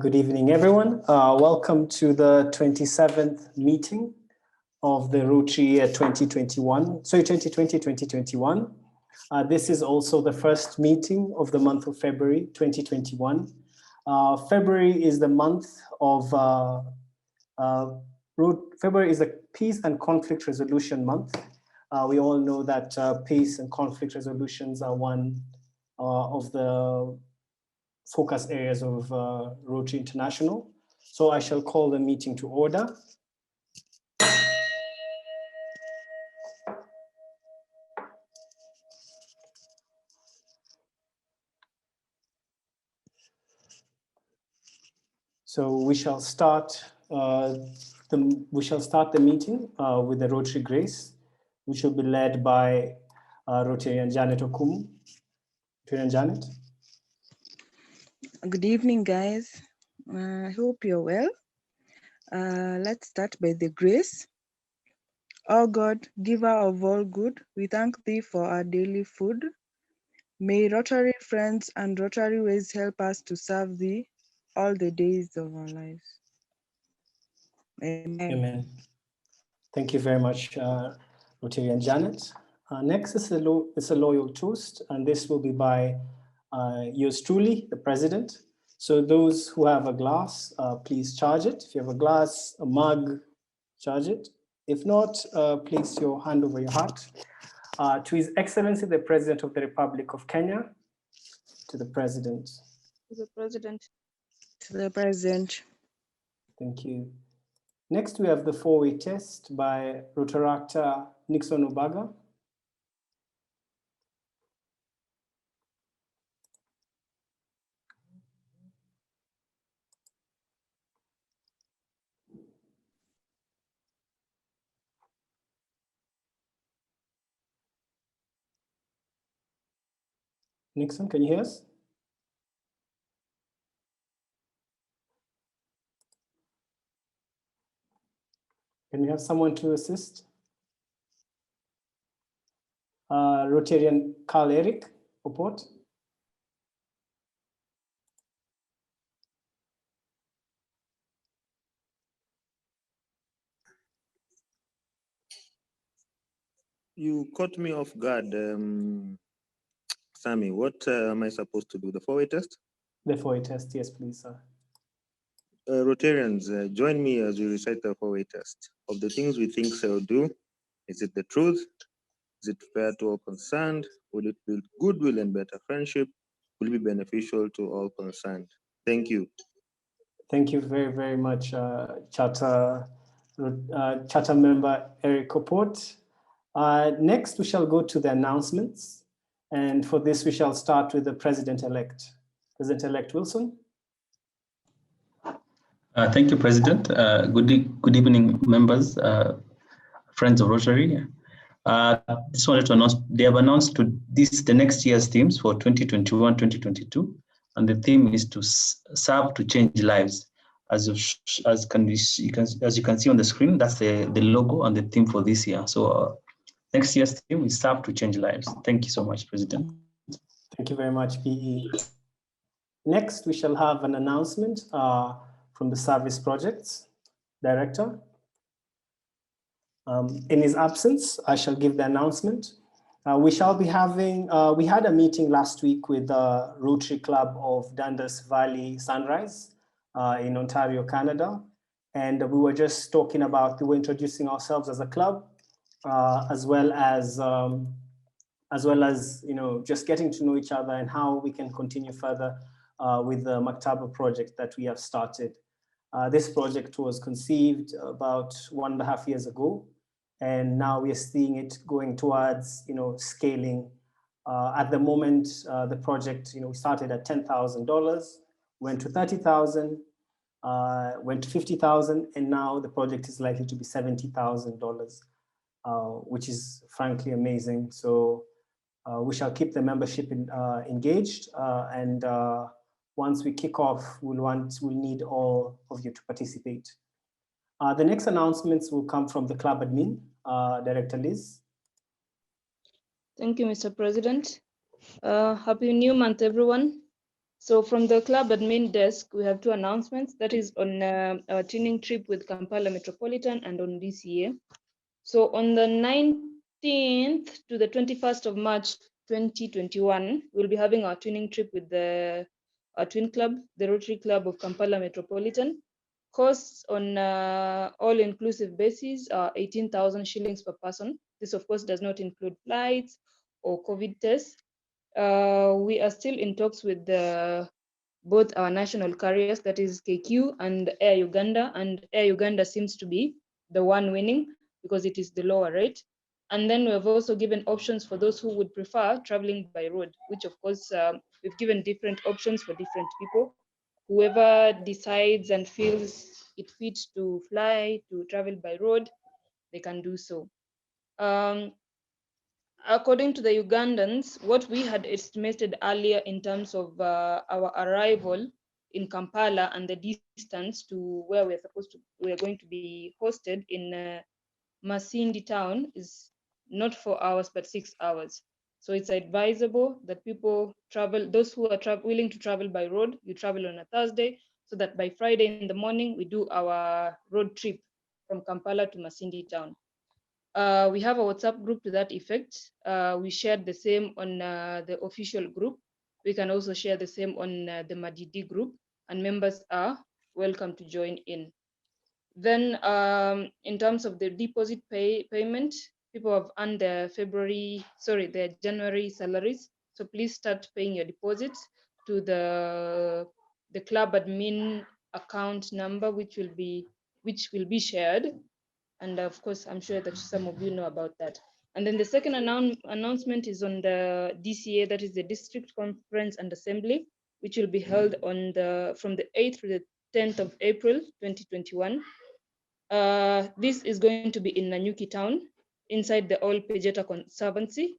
Good evening, everyone. Welcome to the 27th meeting of the Rotary year 2020-2021. This is also the first meeting of the month of February 2021. February is the month of February is a Peace and Conflict Resolution month. We all know that peace and conflict resolutions are one of the focus areas of Rotary International. So I shall call the meeting to order. So we shall start the meeting with the Rotary Grace, which will be led by Rotarian Janet Okumu. Rotarian Janet. Good evening, guys. I hope you're well. Let's start by the grace. O God, giver of all good, we thank thee for our daily food. May Rotary friends and Rotary ways help us to serve thee all the days of our lives. Amen. Amen. Thank you very much, Rotarian Janet. Next is a loyal toast, and this will be by yours truly, the President. So those who have a glass, please charge it. If you have a glass, a mug, charge it. If not, place your hand over your heart. To His Excellency, the President of the Republic of Kenya, to the President. To the President. To the President. Thank you. Next, we have the four-way test by Rotaractor Nixon Obaga. Nixon, can you hear us? Can we have someone to assist? Rotarian Carl Eric Oport. You caught me off guard, Sammy. What am I supposed to do? The four-way test? The four-way test, yes, please, sir. Rotarians, join me as we recite the four-way test. Of the things we think shall do, is it the truth? Is it fair to all concerned? Will it build goodwill and better friendship? Will it be beneficial to all concerned? Thank you. Thank you very, very much, Charter member Eric Oport. Next, we shall go to the announcements. And for this, we shall start with the President-elect. President-elect Wilson. Thank you, President. Good evening, members, friends of Rotary. Just wanted to announce, they have announced the next year's themes for 2021-2022. And the theme is to serve to change lives. As you can see on the screen, that's the logo and the theme for this year. So next year's theme is serve to change lives. Thank you so much, President. Thank you very much, PE. Next, we shall have an announcement from the Service Projects Director. In his absence, I shall give the announcement. We shall be having, we had a meeting last week with the Rotary Club of Dundas Valley Sunrise in Ontario, Canada. And we were just talking about, we were introducing ourselves as a club, as well as just getting to know each other and how we can continue further with the Maktaba project that we have started. This project was conceived about 1.5 years ago, and now we are seeing it going towards scaling. At the moment, the project we started at $10,000, went to $30,000, went to $50,000, and now the project is likely to be $70,000, which is frankly amazing. So we shall keep the membership engaged, and once we kick off, we'll need all of you to participate. The next announcements will come from the club admin, Director Liz. Thank you, Mr. President. Happy New Month, everyone. So from the club admin desk, we have two announcements. That is on our tuning trip with Kampala Metropolitan and on DCA. So on the 19th to the 21st of March 2021, we'll be having our tuning trip with our twin club, the Rotary Club of Kampala Metropolitan. Costs on all-inclusive basis are 18,000 shillings per person. This, of course, does not include flights or COVID tests. We are still in talks with both our national carriers, that is KQ and Air Uganda, and Air Uganda seems to be the one winning because it is the lower rate. And then we have also given options for those who would prefer traveling by road, which of course we've given different options for different people. Whoever decides and feels it fit to fly, to travel by road, they can do so. According to the Ugandans, what we had estimated earlier in terms of our arrival in Kampala and the distance to where we're going to be hosted in Masindi town is not 4 hours but 6 hours. So it's advisable that people travel, those who are willing to travel by road, you travel on a Thursday, so that by Friday in the morning we do our road trip from Kampala to Masindi town. We have a WhatsApp group to that effect. We shared the same on the official group. We can also share the same on the Madidi group, and members are welcome to join in. Then in terms of the deposit payment, people have earned their their January salaries. So please start paying your deposits to the club admin account number, which will be shared. And of course, I'm sure that some of you know about that. And then the second announcement is on the DCA, that is the District Conference and Assembly, which will be held on from the 8th to the 10th of April, 2021. This is going to be in Nanyuki town, inside the Old Pejeta Conservancy.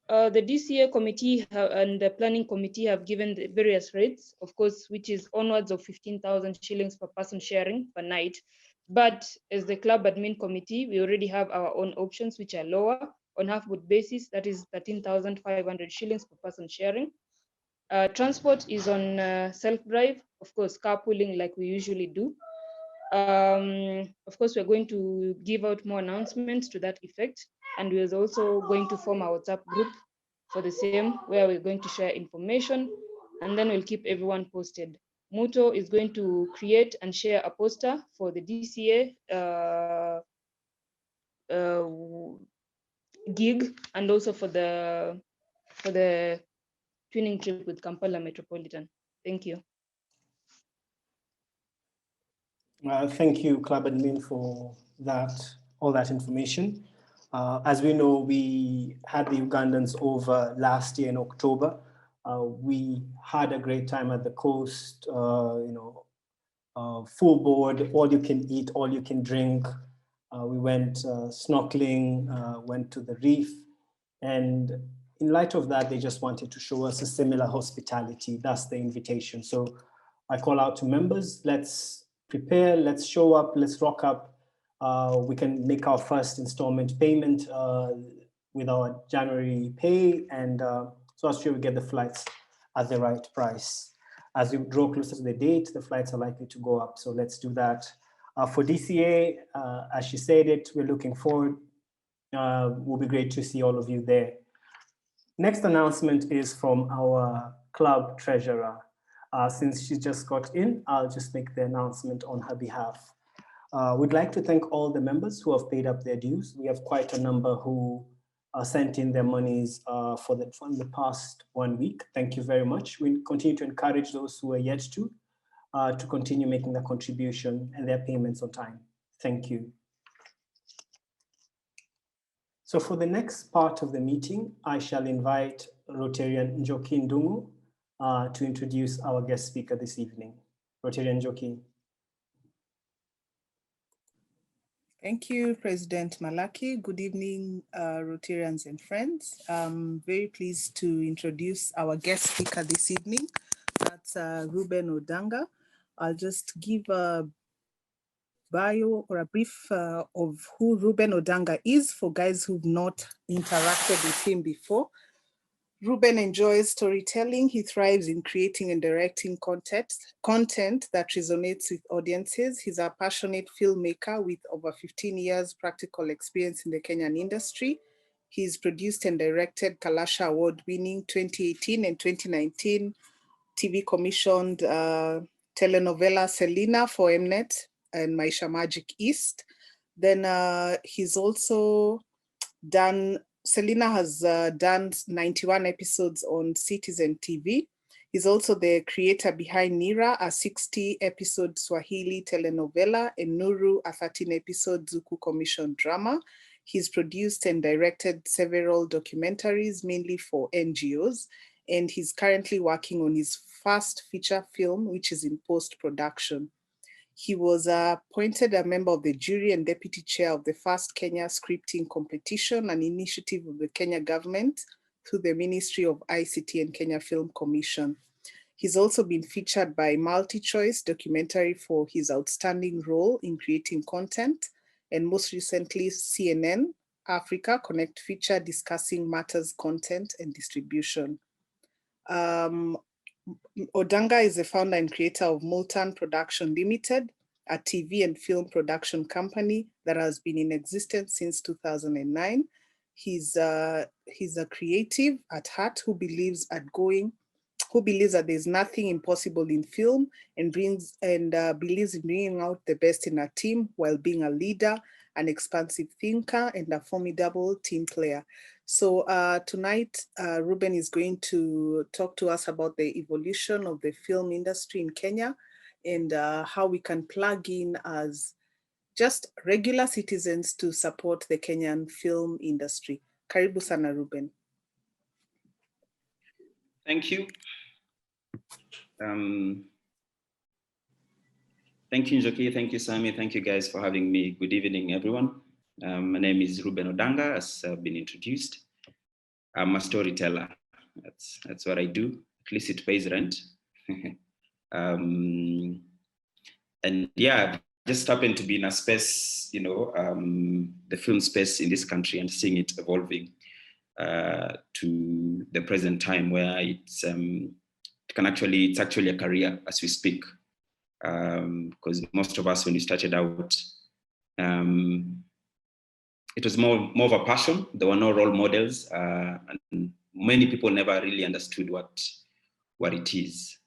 The DCA committee and the planning committee have given the various rates, of course, which is onwards of 15,000 shillings per person sharing per night. But as the club admin committee, we already have our own options, which are lower on half-boat basis, that is 13,500 shillings per person sharing. Transport is on self-drive, of course, carpooling like we usually do. Of course, we're going to give out more announcements to that effect, and we're also going to form a WhatsApp group for the same, where we're going to share information, and then we'll keep everyone posted. Muto is going to create and share a poster for the DCA gig, and also for the twinning trip with Kampala Metropolitan. Thank you. Thank you, Club Admin, for all that information. As we know, we had the Ugandans over last year in October. We had a great time at the coast, full board, all you can eat, all you can drink. We went snorkeling, went to the reef, and in light of that, they just wanted to show us a similar hospitality. That's the invitation. So I call out to members, let's prepare, let's show up, let's rock up. We can make our first installment payment with our January pay, and so as sure we get the flights at the right price. As we draw closer to the date, the flights are likely to go up, so let's do that. For DCA, as she said it, we're looking forward. Will be great to see all of you there. Next announcement is from our club treasurer. Since she just got in, I'll just make the announcement on her behalf. We'd like to thank all the members who have paid up their dues. We have quite a number who sent in their monies for the past 1 week. Thank you very much. We continue to encourage those who are yet to continue making the contribution and their payments on time. Thank you. So for the next part of the meeting, I shall invite Rotarian Njoki Ndungu to introduce our guest speaker this evening. Rotarian Njoki. Thank you, President Malaki. Good evening, Rotarians and friends. I'm very pleased to introduce our guest speaker this evening. That's Reuben Odanga. I'll just give a bio or a brief of who Reuben Odanga is for guys who've not interacted with him before. Reuben enjoys storytelling. He thrives in creating and directing content that resonates with audiences. He's a passionate filmmaker with over 15 years practical experience in the Kenyan industry. He's produced and directed Kalasha Award-winning 2018 and 2019 TV commissioned telenovela Selena for Mnet and Maisha Magic East. Then he's also done, Selena has done 91 episodes on Citizen TV. He's also the creator behind Nira, a 60-episode Swahili telenovela, and Nuru, a 13-episode Zuku commissioned drama. He's produced and directed several documentaries, mainly for NGOs, and he's currently working on his first feature film, which is in post-production. He was appointed a member of the jury and deputy chair of the first Kenya scripting competition, an initiative of the Kenya government through the Ministry of ICT and Kenya Film Commission. He's also been featured by MultiChoice documentary for his outstanding role in creating content, and most recently CNN Africa Connect feature discussing matters content and distribution. Odanga is the founder and creator of Multan Productions Limited, a TV and film production company that has been in existence since 2009. He's a creative at heart who believes that there's nothing impossible in film, and believes in bringing out the best in a team while being a leader, an expansive thinker, and a formidable team player. So tonight, Reuben is going to talk to us about the evolution of the film industry in Kenya and how we can plug in as just regular citizens to support the Kenyan film industry. Karibu sana, Reuben. Thank you. Thank you, Njoki. Thank you, Sami. Thank you guys for having me. Good evening, everyone. My name is Reuben Odanga, as I've been introduced. I'm a storyteller. That's what I do. At least it pays rent. And yeah, I've just happened to be in a space, you know, the film space in this country, and seeing it evolving to the present time where it's actually a career as we speak. Because most of us, when we started out, it was more of a passion. There were no role models, and many people never really understood what it is.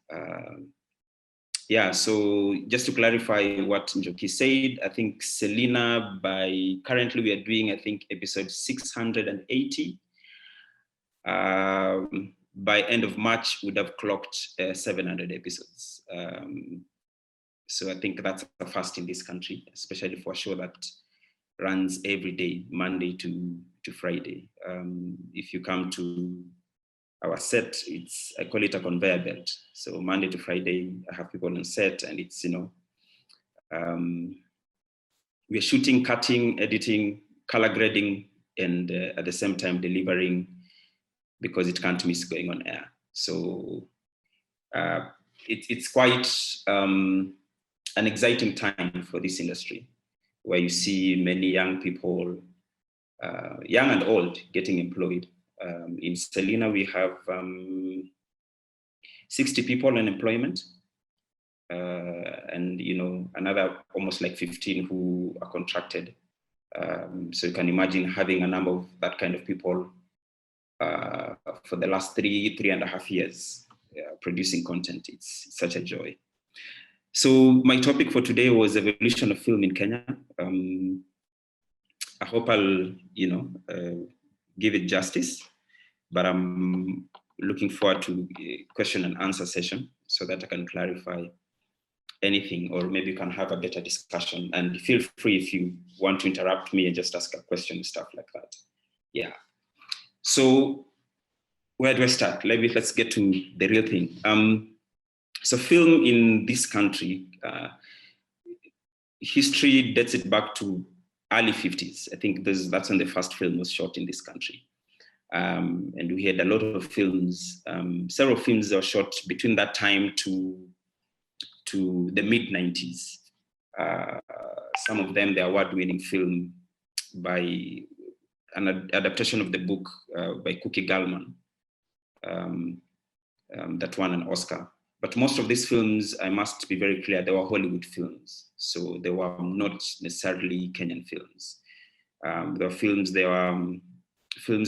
Yeah, so just to clarify what Njoki said, I think Selena, currently we are doing, I think, episode 680. By end of March, would have clocked 700 episodes. So I think that's a first in this country, especially for a show that runs every day, Monday to Friday. If you come to our set, I call it a conveyor belt. So Monday to Friday, I have people on set, and it's, you know, we're shooting, cutting, editing, color grading, and at the same time delivering, because it can't miss going on air. So it's quite an exciting time for this industry, where you see many young people, young and old, getting employed. In Selena, we have 60 people in employment, and, you know, another almost like 15 who are contracted. So you can imagine having a number of that kind of people for the last three and a half years producing content. It's such a joy. So my topic for today was evolution of film in Kenya. I hope I'll, you know, give it justice, but I'm looking forward to a question and answer session so that I can clarify anything, or maybe you can have a better discussion. And feel free if you want to interrupt me and just ask a question and stuff like that. Yeah. So where do I start? Let's get to the real thing. So film in this country, history dates it back to early 50s. I think that's when the first film was shot in this country. And we had a lot of films, several films that were shot between that time to the mid-90s. Some of them, the award-winning film by an adaptation of the book by Cookie Gallman, that won an Oscar. But most of these films, I must be very clear, they were Hollywood films. So they were not necessarily Kenyan films. There were films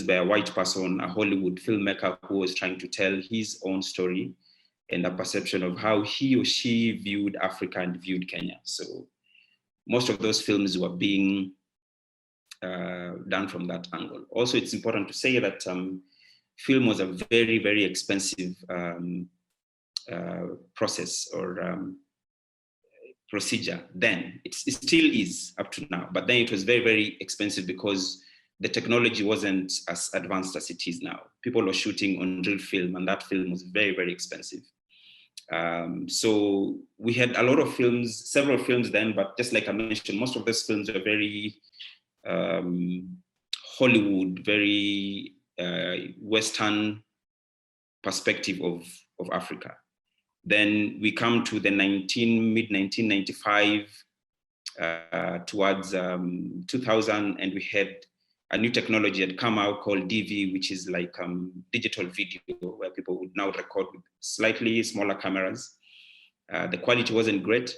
by a white person, a Hollywood filmmaker who was trying to tell his own story and a perception of how he or she viewed Africa and viewed Kenya. So most of those films were being done from that angle. Also, it's important to say that film was a very, very expensive process or procedure then. It still is up to now, but then it was very, very expensive because the technology wasn't as advanced as it is now. People were shooting on real film, and that film was very, very expensive. So we had a lot of films, several films then, but just like I mentioned, most of those films were very Hollywood, very Western perspective of Africa. Then we come to the mid-1995 towards 2000, and we had a new technology had come out called DV, which is like digital video, where people would now record with slightly smaller cameras. The quality wasn't great,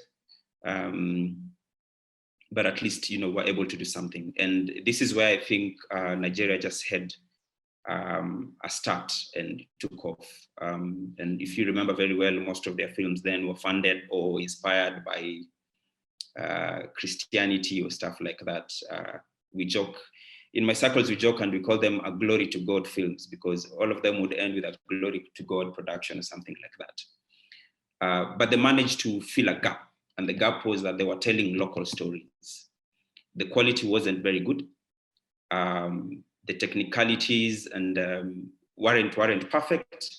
but at least, you know, we're able to do something. And this is where I think Nigeria just had a start and took off. And if you remember very well, most of their films then were funded or inspired by Christianity or stuff like that. We joke, in my circles, we joke and we call them a glory to God films, because all of them would end with a glory to God production or something like that. But they managed to fill a gap. And the gap was that they were telling local stories. The quality wasn't very good. The technicalities and weren't perfect,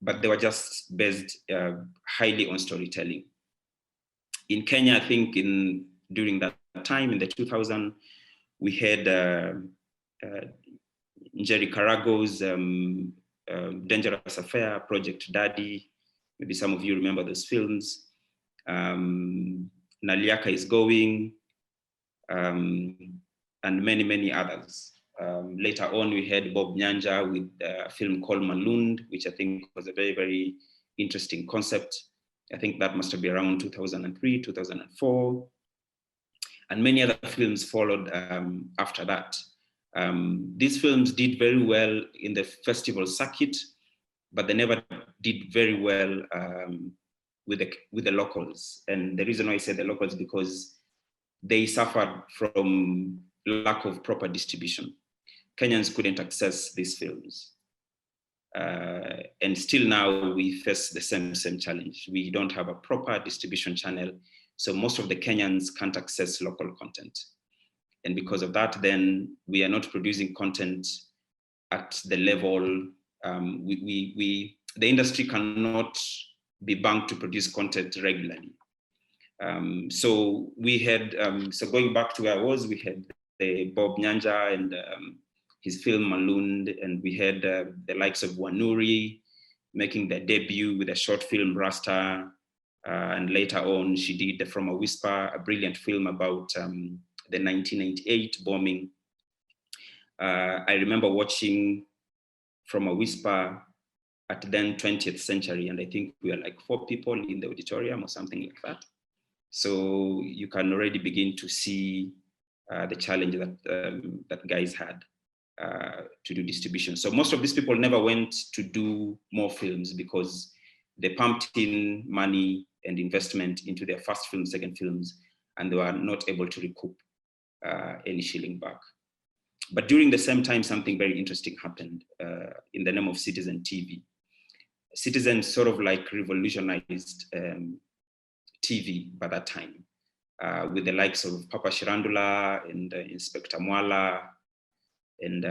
but they were just based highly on storytelling. In Kenya, I think during that time, in the 2000s, we had Njeri Karago's Dangerous Affair, Project Daddy. Maybe some of you remember those films. Naliaka is Going, and many, many others. Later on, we had Bob Nyanja with a film called Malund, which I think was a very, very interesting concept. I think that must have been around 2003, 2004. And many other films followed after that. These films did very well in the festival circuit, but they never did very well with the locals. And the reason why I say the locals, because they suffered from lack of proper distribution. Kenyans couldn't access these films. And still now we face the same challenge. We don't have a proper distribution channel. So most of the Kenyans can't access local content. And because of that, then we are not producing content at the level, the industry cannot be banked to produce content regularly. So we had, so going back to where I was, we had the Bob Nyanja and his film Malund, and we had the likes of Wanuri making their debut with a short film Rasta, and later on she did From a Whisper, a brilliant film about the 1998 bombing. I remember watching From a Whisper at then 20th Century, and I think we were like 4 people in the auditorium or something like that. So you can already begin to see the challenge that guys had to do distribution. So most of these people never went to do more films because they pumped in money and investment into their first film, second films, and they were not able to recoup any shilling back. But during the same time, something very interesting happened in the name of Citizen TV. Citizen sort of like revolutionized TV by that time, with the likes of Papa Shirandula and Inspector Mwala. And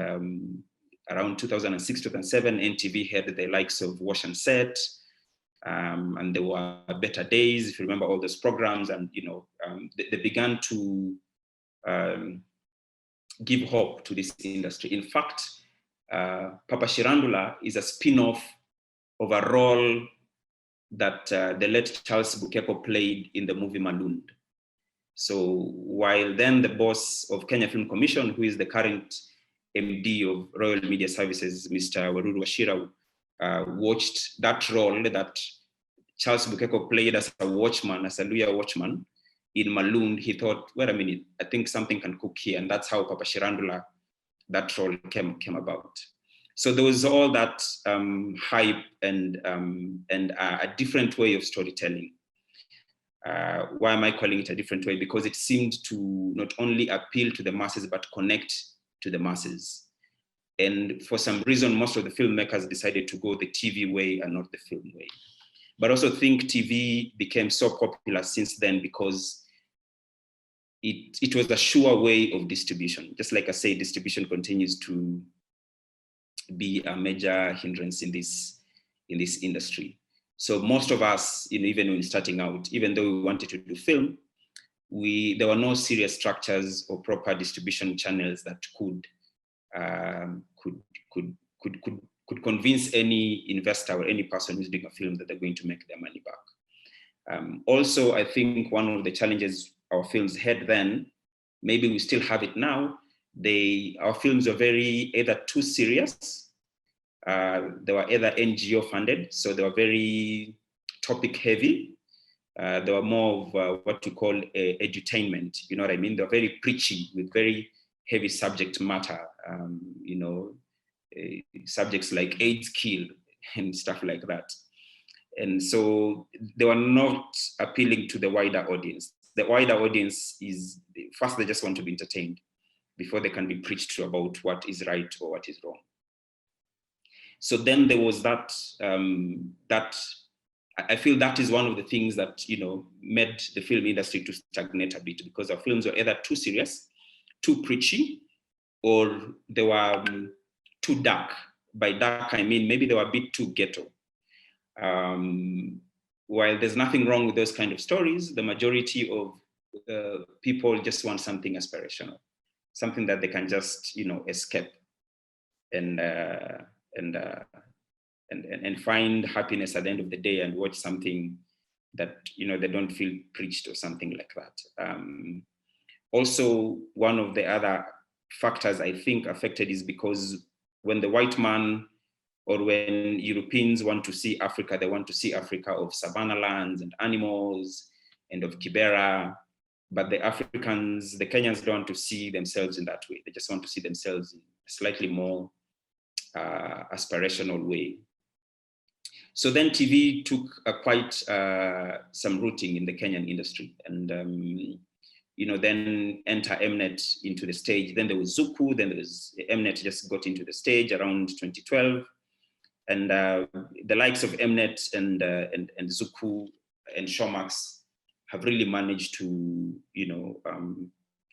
around 2006, 2007, NTV had the likes of Wash and Set, and there were Better Days, if you remember all those programs. And you know, they began to give hope to this industry. In fact, Papa Shirandula is a spin-off of a role that the late Charles Bukeko played in the movie Malund. So while then the boss of Kenya Film Commission, who is the current MD of Royal Media Services, Mr. Waruru Washira, watched that role that Charles Bukeko played as a watchman, as a Luya watchman in Malund, he thought, wait a minute, I think something can cook here. And that's how Papa Shirandula, that role came about. So there was all that hype and a different way of storytelling. Why am I calling it a different way? Because it seemed to not only appeal to the masses, but connect to the masses. And for some reason, most of the filmmakers decided to go the TV way and not the film way. But also think TV became so popular since then because it was a sure way of distribution. Just like I say, distribution continues to be a major hindrance in this industry. So most of us, even when starting out, even though we wanted to do film, there were no serious structures or proper distribution channels that could convince any investor or any person who's doing a film that they're going to make their money back. Also, I think one of the challenges our films had then, maybe we still have it now, our films are very either too serious, they were either NGO funded, so they were very topic heavy. They were more of what you call edutainment, you know what I mean? They're very preachy with very heavy subject matter, subjects like AIDS kill and stuff like that. And so they were not appealing to the wider audience. The wider audience is, first they just want to be entertained before they can be preached to about what is right or what is wrong. So then there was that, I feel that is one of the things that, made the film industry to stagnate a bit, because our films were either too serious, too preachy, or they were too dark. By dark, I mean, maybe they were a bit too ghetto. While there's nothing wrong with those kind of stories, the majority of people just want something aspirational, something that they can just, escape and find happiness at the end of the day and watch something that, they don't feel preached or something like that. Also, one of the other factors I think affected is because when the white man or when Europeans want to see Africa, they want to see Africa of savanna lands and animals and of Kibera. But the Africans, the Kenyans don't want to see themselves in that way. They just want to see themselves in a slightly more aspirational way. So then TV took quite some rooting in the Kenyan industry. And then enter Mnet into the stage. Then there was Zuku, then there was Mnet just got into the stage around 2012. And the likes of Mnet and Zuku and Showmax have really managed to,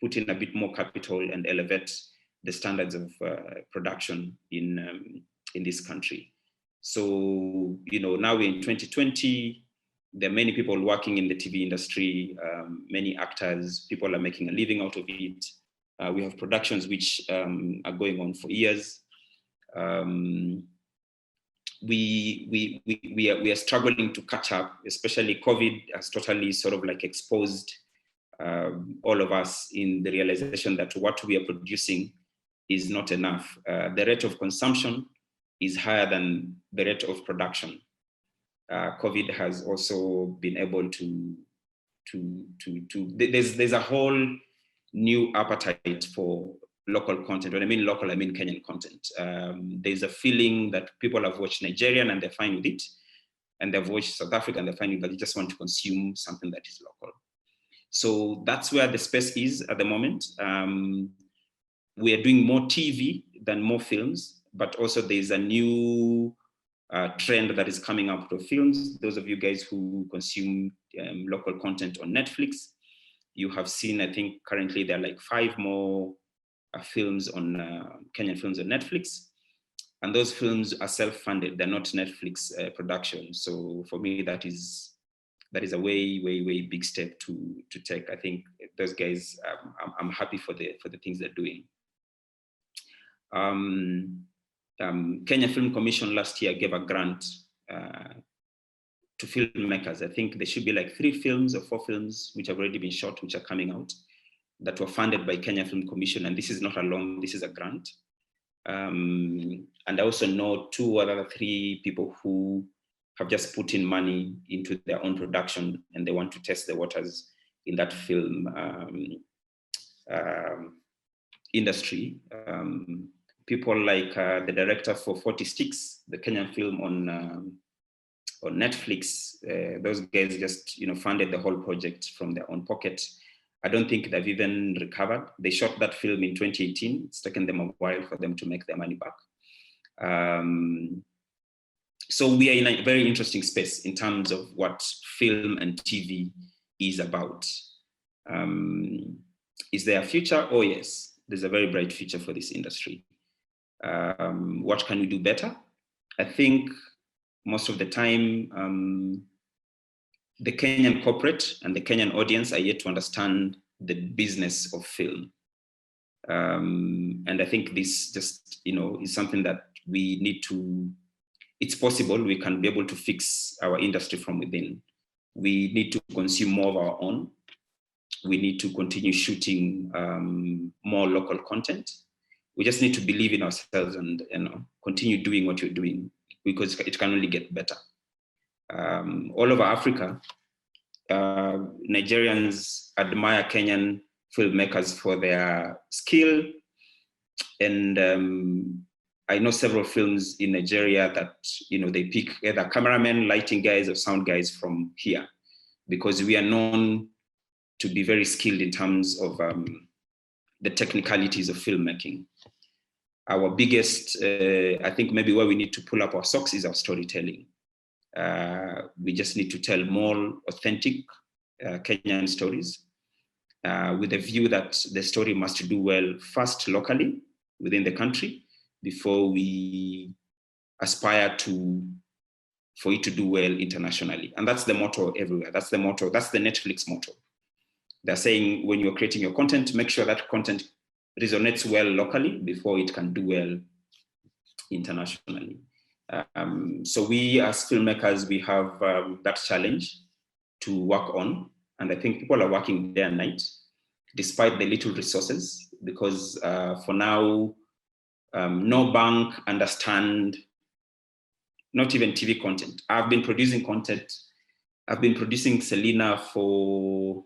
put in a bit more capital and elevate the standards of production in this country. So, now we're in 2020, there are many people working in the TV industry, many actors, people are making a living out of it. We have productions which are going on for years. We are struggling to catch up, especially COVID has totally sort of like exposed all of us in the realization that what we are producing is not enough. The rate of consumption is higher than the rate of production. COVID has also been able there's a whole new appetite for local content. When I mean local, I mean Kenyan content. There's a feeling that people have watched Nigerian and they're fine with it, and they've watched South Africa and they're fine with it, but they just want to consume something that is local. So that's where the space is at the moment. We are doing more TV than more films, but also there's a new trend that is coming out of films. Those of you guys who consume local content on Netflix, you have seen, I think currently there are like 5 more films on Kenyan films on Netflix. And those films are self-funded, they're not Netflix productions. So for me, that is a way big step to take. I think those guys, I'm happy for the things they're doing. Kenya Film Commission last year gave a grant to filmmakers. I think there should be like 3 films or 4 films which have already been shot, which are coming out, that were funded by Kenya Film Commission. And this is not a loan, this is a grant. And I also know 2 or 3 people who have just put in money into their own production and they want to test the waters in that film industry. People like the director for 40 Sticks, the Kenyan film on Netflix. Those guys just funded the whole project from their own pocket. I don't think they've even recovered. They shot that film in 2018. It's taken them a while for them to make their money back. So we are in a very interesting space in terms of what film and TV is about. Is there a future? Oh yes, there's a very bright future for this industry. What can we do better? I think most of the time, the Kenyan corporate and the Kenyan audience are yet to understand the business of film. And I think this just, is something that we need to, it's possible we can be able to fix our industry from within. We need to consume more of our own. We need to continue shooting more local content. We just need to believe in ourselves and continue doing what you're doing, because it can only get better. All over Africa, Nigerians admire Kenyan filmmakers for their skill. And I know several films in Nigeria that, they pick either cameramen, lighting guys, or sound guys from here, because we are known to be very skilled in terms of the technicalities of filmmaking. Our biggest, I think maybe where we need to pull up our socks is our storytelling. We just need to tell more authentic Kenyan stories with a view that the story must do well first locally within the country before we aspire for it to do well internationally. And that's the motto everywhere. That's the motto, that's the Netflix motto. They're saying when you're creating your content, make sure that content resonates well locally before it can do well internationally. So we as filmmakers, we have that challenge to work on. And I think people are working day and night, despite the little resources, because for now, no bank understand, not even TV content. I've been producing content. I've been producing Selena for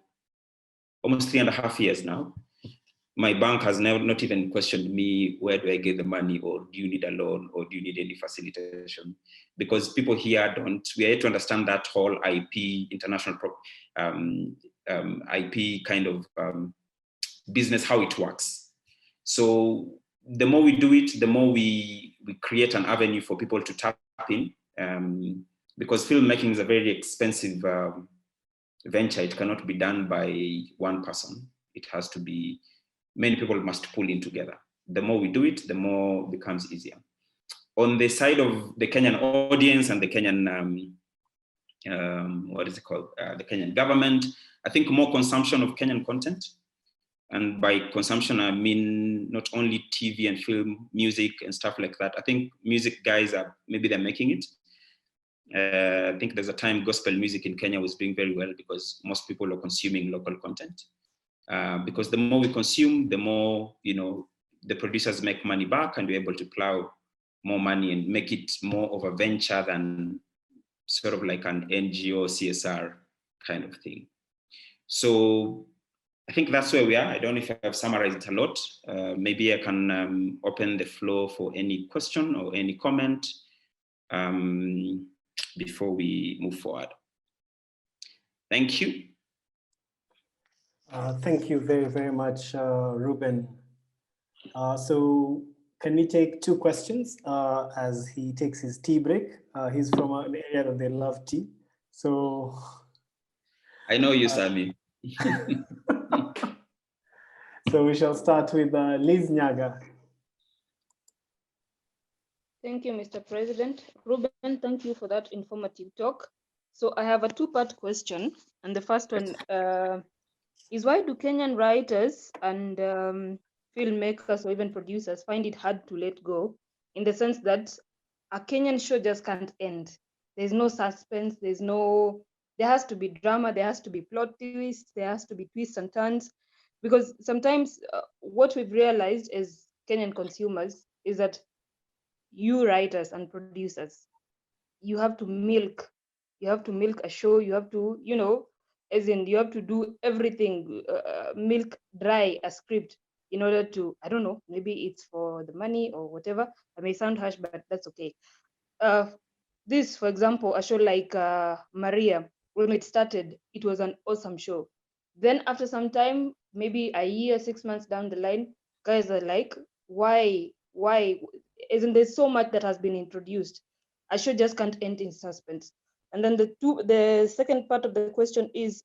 almost 3.5 years now. My bank has not even questioned me, where do I get the money, or do you need a loan, or do you need any facilitation? Because people here we are yet to understand that whole IP, international IP kind of business, how it works. So the more we do it, the more we create an avenue for people to tap in, because filmmaking is a very expensive venture. It cannot be done by one person. It has to be, many people must pull in together. The more we do it, the more it becomes easier. On the side of the Kenyan audience and the Kenyan, the Kenyan government, I think more consumption of Kenyan content. And by consumption, I mean not only TV and film, music and stuff like that. I think music guys maybe they're making it. I think there's a time gospel music in Kenya was doing very well because most people are consuming local content. Because the more we consume, the more, the producers make money back, and we're able to plow more money and make it more of a venture than sort of like an NGO CSR kind of thing. So I think that's where we are. I don't know if I've summarized it a lot. Maybe I can open the floor for any question or any comment before we move forward. Thank you. Thank you very, very much, Reuben. So can we take 2 questions as he takes his tea break? He's from an area that they love tea. So I know you, Sami. So we shall start with Liz Nyaga. Thank you, Mr. President. Reuben, thank you for that informative talk. So I have a 2-part question. And the first one is, why do Kenyan writers and filmmakers or even producers find it hard to let go, in the sense that a Kenyan show just can't end? There's no suspense, there has to be drama, there has to be plot twists, there has to be twists and turns. Because sometimes what we've realized as Kenyan consumers is that you writers and producers, you have to milk a show. You have to, you know, as in you have to do everything, milk dry a script in order to, I don't know, maybe it's for the money or whatever. I may sound harsh, but that's okay. This, for example, a show like Maria, when it started, it was an awesome show. Then after some time, maybe a year, 6 months down the line, guys are like, why? Isn't there so much that has been introduced? A show just can't end in suspense. And then the second part of the question is,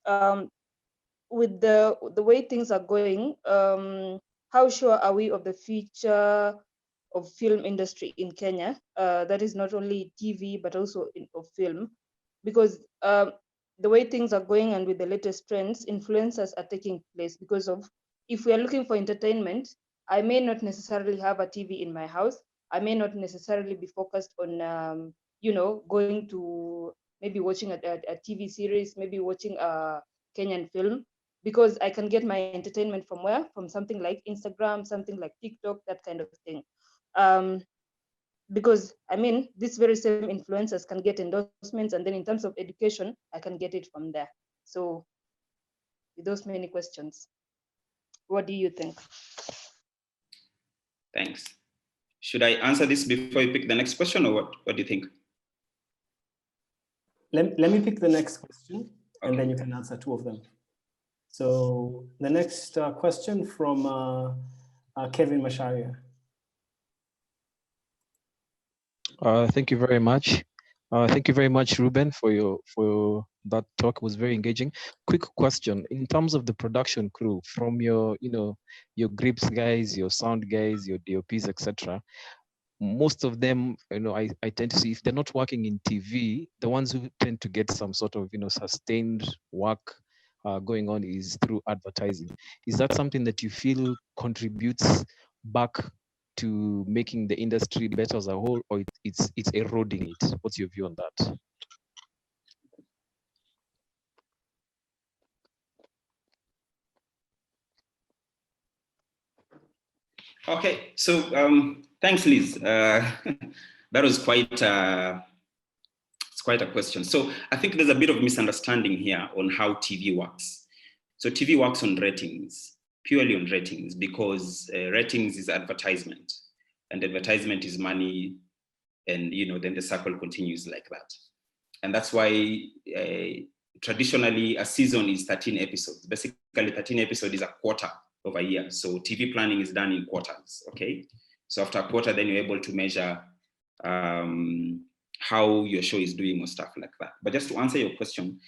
with the way things are going, how sure are we of the future of film industry in Kenya? That is not only TV, but also of film, because the way things are going and with the latest trends, influencers are taking place. Because of, if we are looking for entertainment, I may not necessarily have a TV in my house. I may not necessarily be focused on, you know, going to maybe watching a TV series, maybe watching a Kenyan film, because I can get my entertainment from where? From something like Instagram, something like TikTok, that kind of thing. Because I mean, these very same influencers can get endorsements, and then in terms of education, I can get it from there. So with those many questions, what do you think? Thanks. Should I answer this before you pick the next question, or what do you think? Let me pick the next question, and then you can answer two of them. So the next question from Kevin Masharia. Thank you very much. Thank you very much, Reuben, for that talk. It was very engaging. Quick question: in terms of the production crew, from your your grips guys, your sound guys, your DOPs, etc. Most of them, I tend to see, if they're not working in TV, the ones who tend to get some sort of sustained work going on is through advertising. Is that something that you feel contributes back to making the industry better as a whole, or it's eroding it? What's your view on that? Okay, so thanks, Liz. That was quite it's quite a question. So I think there's a bit of misunderstanding here on how TV works. So TV works on ratings, purely on ratings, because ratings is advertisement, and advertisement is money, and then the circle continues like that. And that's why traditionally a season is 13 episodes. Basically, 13 episodes is a quarter of a year. So TV planning is done in quarters, okay? So after a quarter, then you're able to measure how your show is doing or stuff like that. But just to answer your question,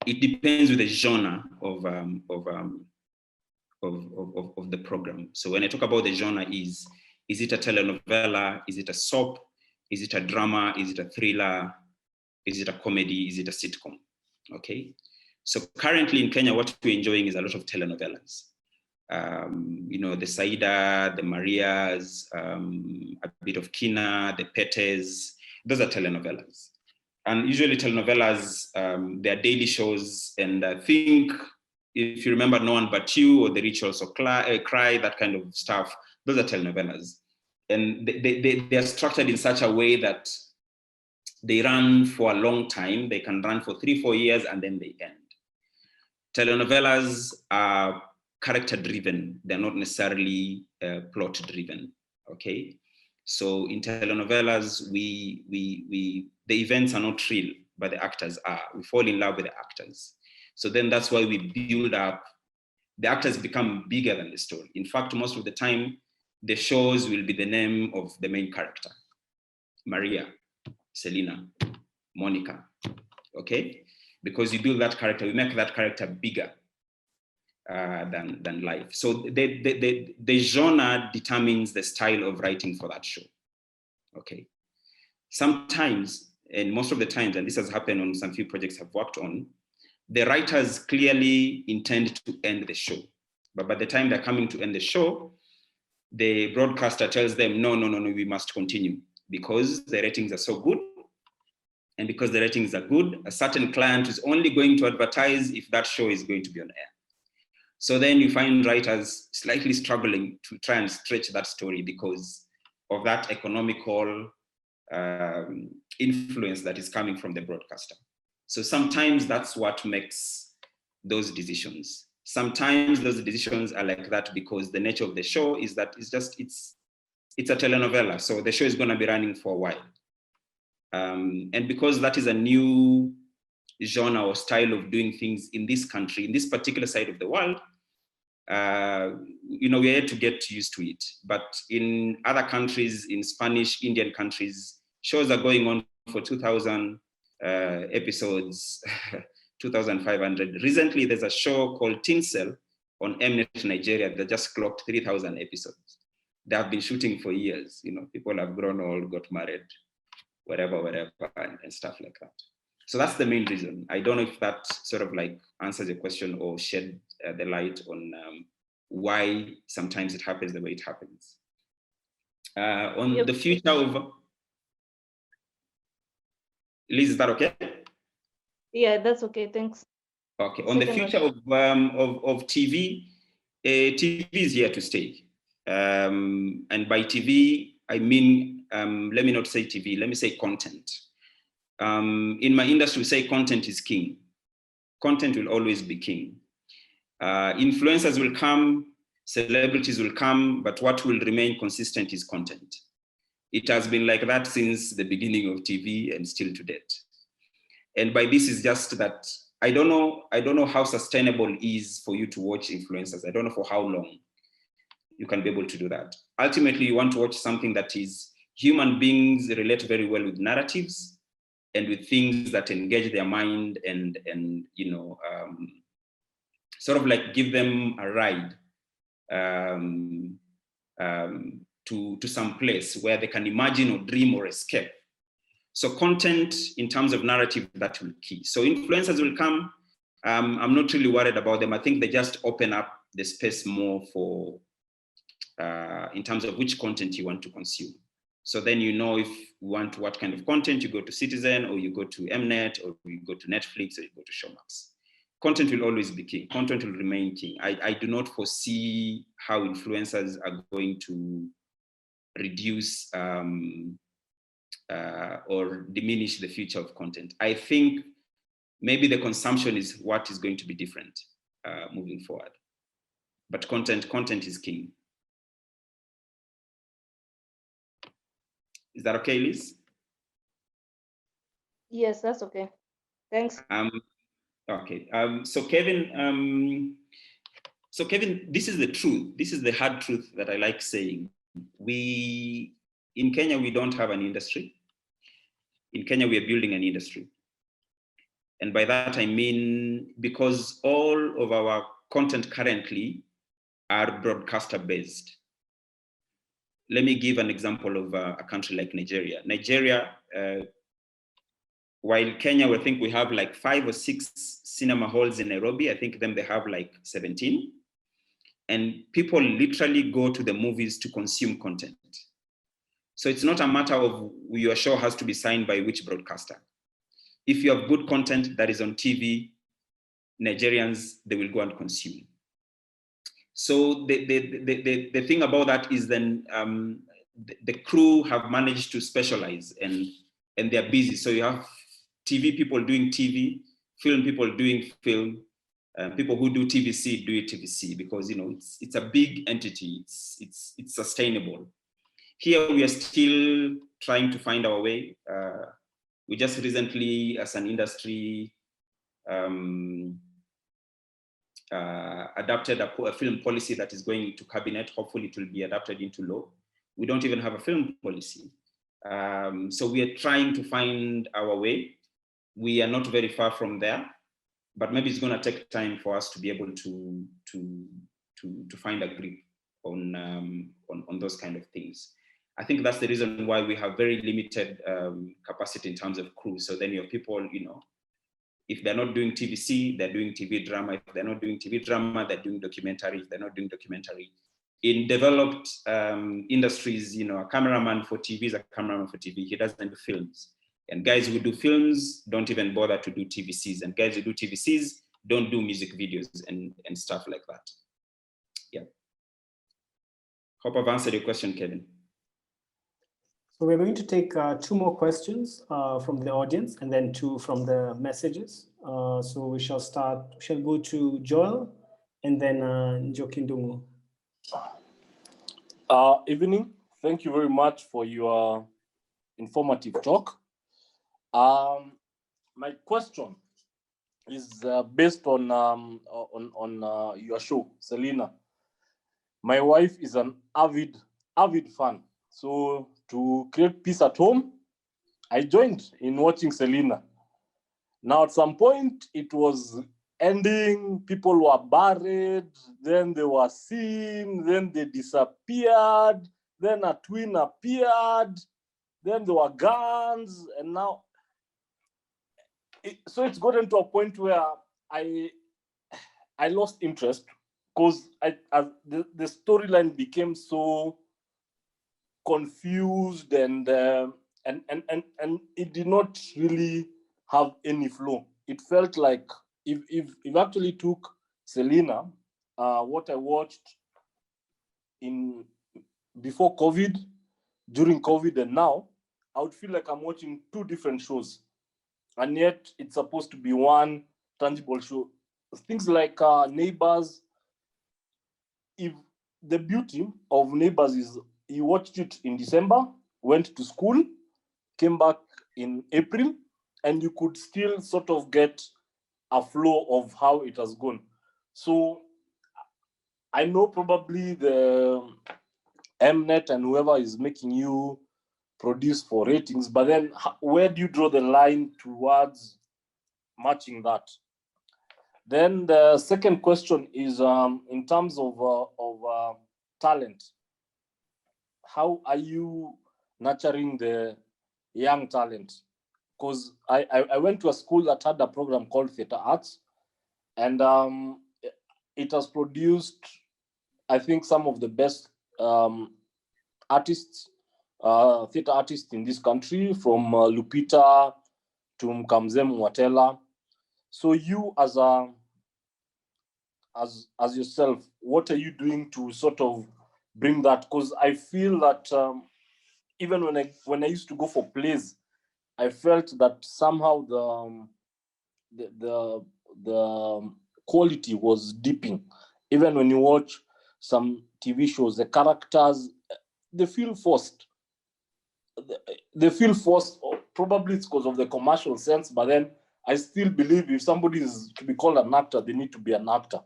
it depends with the genre of the program. So when I talk about the genre, is it a telenovela? Is it a soap? Is it a drama? Is it a thriller? Is it a comedy? Is it a sitcom? Okay. So currently in Kenya, what we're enjoying is a lot of telenovelas. The Saida, the Marias, a bit of Kina, the Petes, those are telenovelas. And usually telenovelas, they're daily shows. And I think if you remember No One But You or The Rich Also Cry, that kind of stuff, those are telenovelas. And they are structured in such a way that they run for a long time. They can run for 3-4 years and then they end. Telenovelas are character-driven. They're not necessarily plot-driven, okay? So in telenovelas, the events are not real, but the actors are. We fall in love with the actors. So then that's why we build up, the actors become bigger than the story. In fact, most of the time, the shows will be the name of the main character. Maria, Selena, Monica, okay? Because you build that character, we make that character bigger than life. So the genre determines the style of writing for that show, okay? Sometimes, and most of the times, and this has happened on some few projects I've worked on, the writers clearly intend to end the show. But by the time they're coming to end the show, the broadcaster tells them, no, we must continue because the ratings are so good. And because the ratings are good, a certain client is only going to advertise if that show is going to be on air. So then you find writers slightly struggling to try and stretch that story because of that economical influence that is coming from the broadcaster. So sometimes that's what makes those decisions. Sometimes those decisions are like that because the nature of the show is that it's a telenovela. So the show is going to be running for a while. And because that is a new genre or style of doing things in this country, in this particular side of the world, you know, we had to get used to it. But in other countries, in Spanish, Indian countries, shows are going on for 2,000 episodes, 2,500. Recently, there's a show called Tinsel on Mnet Nigeria that just clocked 3,000 episodes. They have been shooting for years. You know, people have grown old, got married, whatever, and stuff like that. So that's the main reason. I don't know if that sort of like answers your question or shed the light on why sometimes it happens the way it happens. On the future of, Liz, is that okay? Yeah, that's okay, thanks. Okay, on the future of TV, TV is here to stay. And by TV, I mean, let me not say TV, let me say content. In my industry, we say content is king. Content will always be king. Influencers will come, celebrities will come, but what will remain consistent is content. It has been like that since the beginning of TV and still to date. And by this is just that, I don't know how sustainable it is for you to watch influencers. I don't know for how long you can be able to do that. Ultimately, you want to watch something that is human beings relate very well with narratives and with things that engage their mind and you know, sort of like give them a ride to some place where they can imagine or dream or escape. So content in terms of narrative, that will key. So influencers will come. I'm not really worried about them. I think they just open up the space more for, in terms of which content you want to consume. So then you know if you want what kind of content, you go to Citizen or you go to Mnet or you go to Netflix or you go to Showmax. Content will always be king. Content will remain king. I do not foresee how influencers are going to reduce or diminish the future of content. I think maybe the consumption is what is going to be different moving forward. But content is king. Is that okay, Liz? Yes, that's okay. Thanks. Okay. So Kevin, this is the truth. This is the hard truth that I like saying. In Kenya, we don't have an industry. In Kenya, we are building an industry. And by that, I mean, because all of our content currently are broadcaster based. Let me give an example of a country like Nigeria. Nigeria, while Kenya, I think we have like 5 or 6 cinema halls in Nairobi. I think them they have like 17. And people literally go to the movies to consume content. So it's not a matter of your show has to be signed by which broadcaster. If you have good content that is on TV, Nigerians, they will go and consume. So the thing about that is then the crew have managed to specialize and they're busy. So you have TV people doing TV, film people doing film, people who do TVC do it TVC because, you know, it's a big entity, it's sustainable. Here we are still trying to find our way. We just recently, as an industry, adopted a film policy that is going to cabinet. Hopefully it will be adapted into law. We don't even have a film policy. So we are trying to find our way. We are not very far from there, but maybe it's going to take time for us to be able to find a grip on those kind of things. I think that's the reason why we have very limited capacity in terms of crew. So then you have people, you know, if they're not doing TVC, they're doing TV drama. If they're not doing TV drama, they're doing documentary. If they're not doing documentary. In developed industries, you know, a cameraman for TV is a cameraman for TV. He doesn't do films. And guys who do films don't even bother to do TVCs. And guys who do TVCs don't do music videos and stuff like that. Yeah. Hope I've answered your question, Kevin. So we're going to take 2 more questions from the audience and then 2 from the messages. So we shall go to Joel and then Njokindungu. Evening. Thank you very much for your informative talk. My question is based on your show, Selena. My wife is an avid fan. So to create peace at home, I joined in watching Selena. Now at some point it was ending, people were buried, then they were seen, then they disappeared, then a twin appeared, then there were guns, and now so it's gotten to a point where I lost interest because the storyline became so confused and it did not really have any flow. It felt like if actually took Selena, what I watched in before COVID, during COVID, and now, I would feel like I'm watching 2 different shows, and yet it's supposed to be one tangible show. Things like Neighbors. If the beauty of Neighbors is you watched it in December, went to school, came back in April, and you could still sort of get a flow of how it has gone. So I know probably the Mnet and whoever is making you produce for ratings, but then where do you draw the line towards matching that? Then the second question is in terms of talent. How are you nurturing the young talent? Because I went to a school that had a program called Theatre Arts, and it has produced, I think, some of the best artists, theatre artists in this country, from Lupita to Mkamzem Watela. So you as yourself, what are you doing to sort of bring that? Because I feel that even when I used to go for plays, I felt that somehow the quality was dipping. Even when you watch some TV shows, the characters, they feel forced. They feel forced. Probably it's because of the commercial sense, but then I still believe if somebody is to be called an actor, they need to be an actor.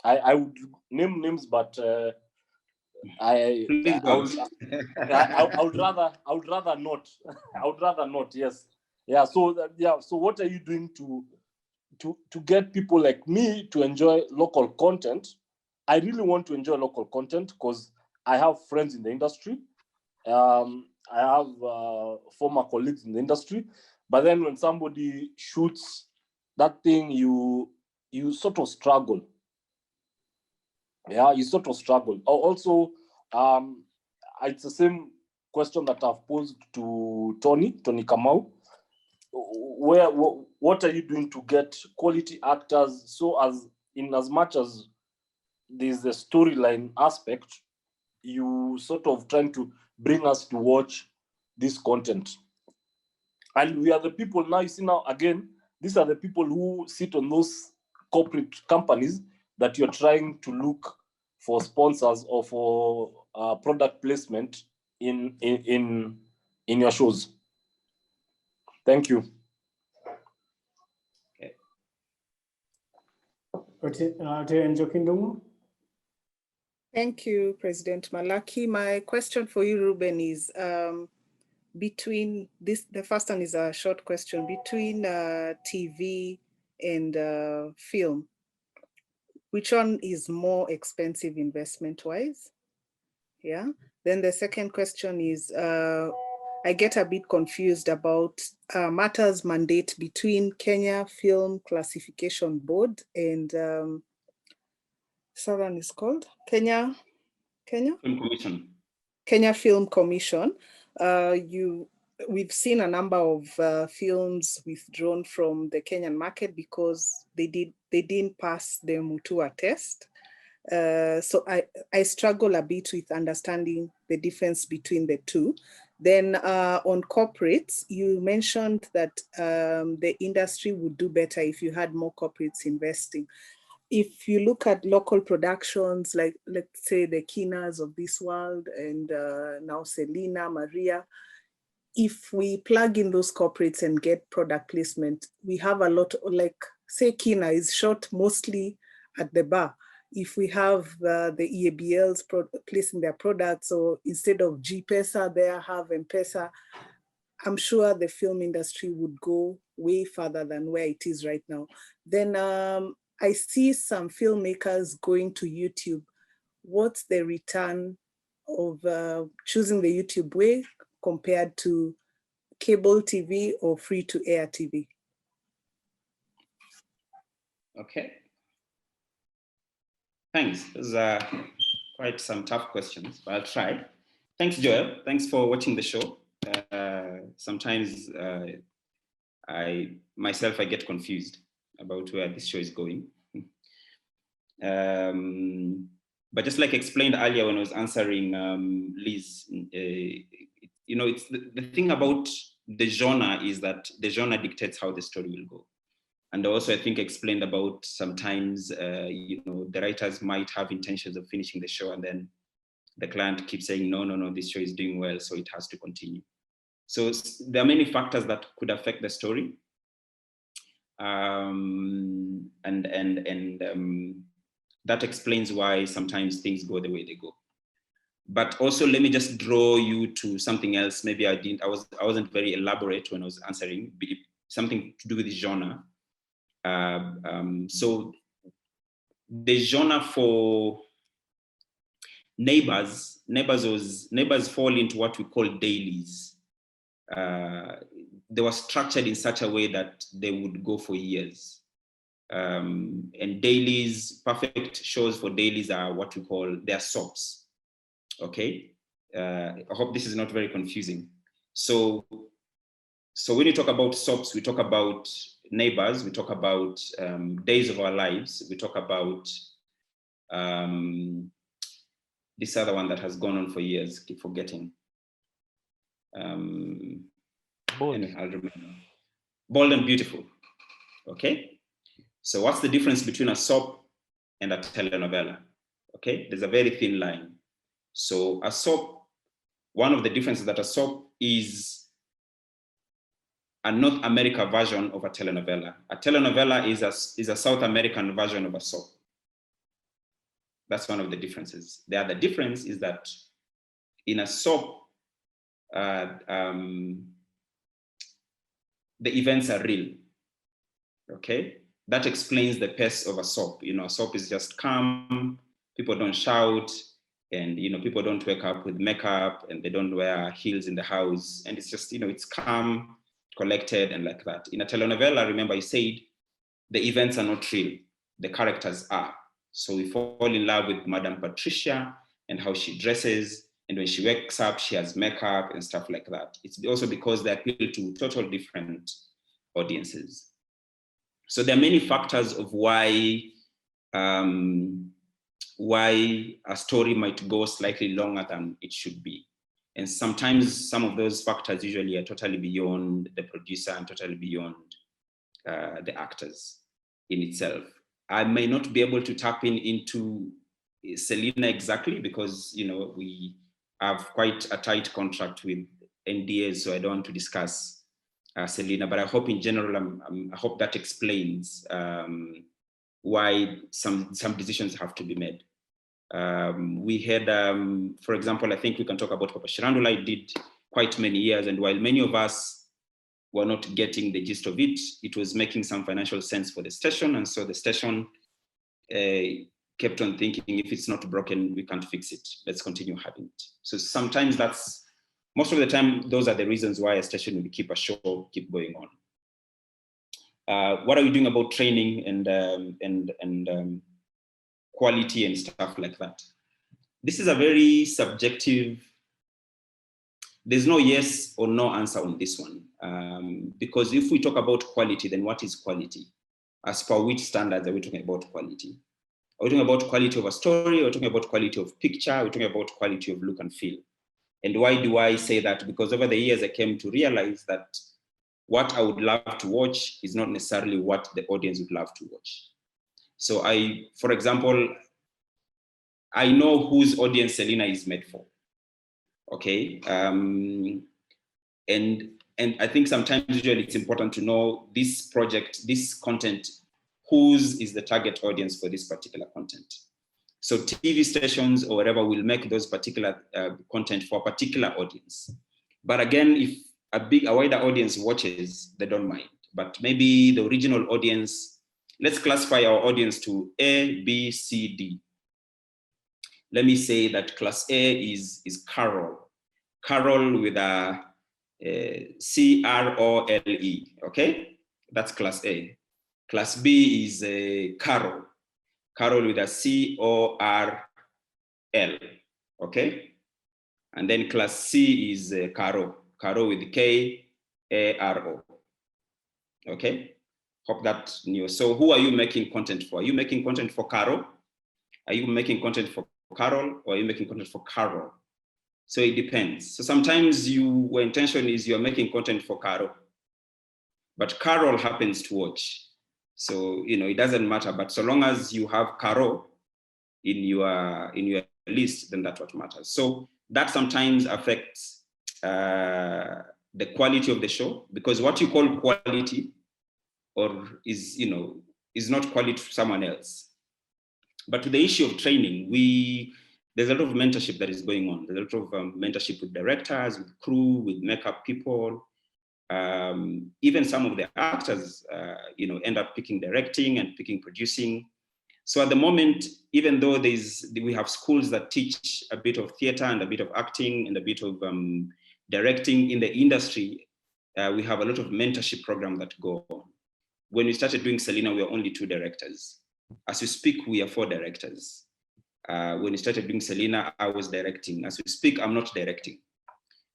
I would name names, but I would rather not. I would rather not. Yes, yeah. So yeah. So what are you doing to get people like me to enjoy local content? I really want to enjoy local content because I have friends in the industry. I have former colleagues in the industry. But then when somebody shoots that thing, you sort of struggle. Yeah, you sort of struggle. Also, it's the same question that I've posed to Tony Kamau. What are you doing to get quality actors? So as much as there's the storyline aspect, you sort of trying to bring us to watch this content. And we are the people now, you see now, again, these are the people who sit on those corporate companies that you're trying to look for sponsors or for product placement in your shows. Thank you. Thank you, President Malaki. My question for you, Reuben, is between this, the first one is a short question, between TV and film, which one is more expensive investment-wise? Yeah. Then the second question is, I get a bit confused about matters mandate between Kenya Film Classification Board and Southern is called Kenya Film Commission. Kenya Film Commission. You we've seen a number of films withdrawn from the Kenyan market because they didn't pass the Mutua test. So I struggle a bit with understanding the difference between the two. Then on corporates, you mentioned that the industry would do better if you had more corporates investing. If you look at local productions, like let's say the Kinas of this world and now Selena, Maria, if we plug in those corporates and get product placement, we have a lot, like say Kina is shot mostly at the bar. If we have the EABLs placing their products, or instead of G-Pesa, they have M-Pesa, I'm sure the film industry would go way further than where it is right now. Then I see some filmmakers going to YouTube. What's the return of choosing the YouTube way compared to cable TV or free-to-air TV? Okay. Thanks. Those are quite some tough questions, but I'll try. Thanks, Joel. Thanks for watching the show. Sometimes I get confused about where this show is going. But just like explained earlier when I was answering Liz, you know, it's the thing about the genre is that the genre dictates how the story will go. And also I think explained about sometimes, you know, the writers might have intentions of finishing the show and then the client keeps saying, no, this show is doing well, so it has to continue. So there are many factors that could affect the story. That explains why sometimes things go the way they go. But also, let me just draw you to something else. Maybe I wasn't very elaborate when I was answering, something to do with the genre. So the genre for Neighbors fall into what we call dailies. They were structured in such a way that they would go for years. And dailies, perfect shows for dailies are what we call, they're soaps. Okay, I hope this is not very confusing. So when you talk about soaps, we talk about Neighbors, we talk about Days of Our Lives, we talk about this other one that has gone on for years, keep forgetting. Anyway, I'll remember. Bold and Beautiful, okay? So what's the difference between a soap and a telenovela? Okay, there's a very thin line. So a soap, one of the differences that a soap is a North America version of a telenovela. A telenovela is a South American version of a soap. That's one of the differences. The other difference is that in a soap, the events are real, okay? That explains the pace of a soap. You know, a soap is just calm, people don't shout, and you know, people don't wake up with makeup and they don't wear heels in the house. And it's just, you know, it's calm, collected and like that. In a telenovela, remember I said, the events are not real, the characters are. So we fall in love with Madame Patricia and how she dresses. And when she wakes up, she has makeup and stuff like that. It's also because they appeal to total different audiences. So there are many factors of why a story might go slightly longer than it should be. And sometimes some of those factors usually are totally beyond the producer and totally beyond the actors in itself. I may not be able to tap into Selena exactly because, you know, we have quite a tight contract with NDAs, so I don't want to discuss Selena, but I hope in general, I hope that explains why some decisions have to be made. We had, for example, I think we can talk about Papa Shirandula. It did quite many years, and while many of us were not getting the gist of it, it was making some financial sense for the station, and so the station kept on thinking, if it's not broken, we can't fix it. Let's continue having it. So sometimes most of the time, those are the reasons why a station will keep a show, keep going on. What are we doing about training and quality and stuff like that? This is a very subjective there's no yes or no answer on this one. Because if we talk about quality, then what is quality? As per which standards are we talking about quality? Are we talking about quality of a story? Are we talking about quality of picture? Are we talking about quality of look and feel? And why do I say that? Because over the years, I came to realize that what I would love to watch is not necessarily what the audience would love to watch. So for example, I know whose audience Selena is made for, okay? And I think sometimes usually it's important to know this project, this content, whose is the target audience for this particular content. So TV stations or whatever will make those particular content for a particular audience. But again, if a wider audience watches, they don't mind. But maybe the original audience, let's classify our audience to A, B, C, D. Let me say that class A is Carol. Carol with a C-R-O-L-E, okay? That's class A. Class B is Carol. Carol with a C-O-R-L, okay? And then class C is Caro. Caro with K-A-R-O, okay? Hope that new. So who are you making content for? Are you making content for Caro? Are you making content for Carol, or are you making content for Carol? So it depends. So sometimes your intention is you're making content for Carol, but Carol happens to watch. So, you know, it doesn't matter, but so long as you have Carol in your list, then that's what matters. So that sometimes affects the quality of the show, because what you call quality or is, you know, is not quality to someone else. But to the issue of training, there's a lot of mentorship that is going on. There's a lot of mentorship with directors, with crew, with makeup people. Even some of the actors, you know, end up picking directing and picking producing. So at the moment, even though we have schools that teach a bit of theater and a bit of acting and a bit of directing in the industry, we have a lot of mentorship programs that go on. When we started doing Selena, we were only 2 directors. As we speak, we are 4 directors. When we started doing Selena, I was directing. As we speak, I'm not directing.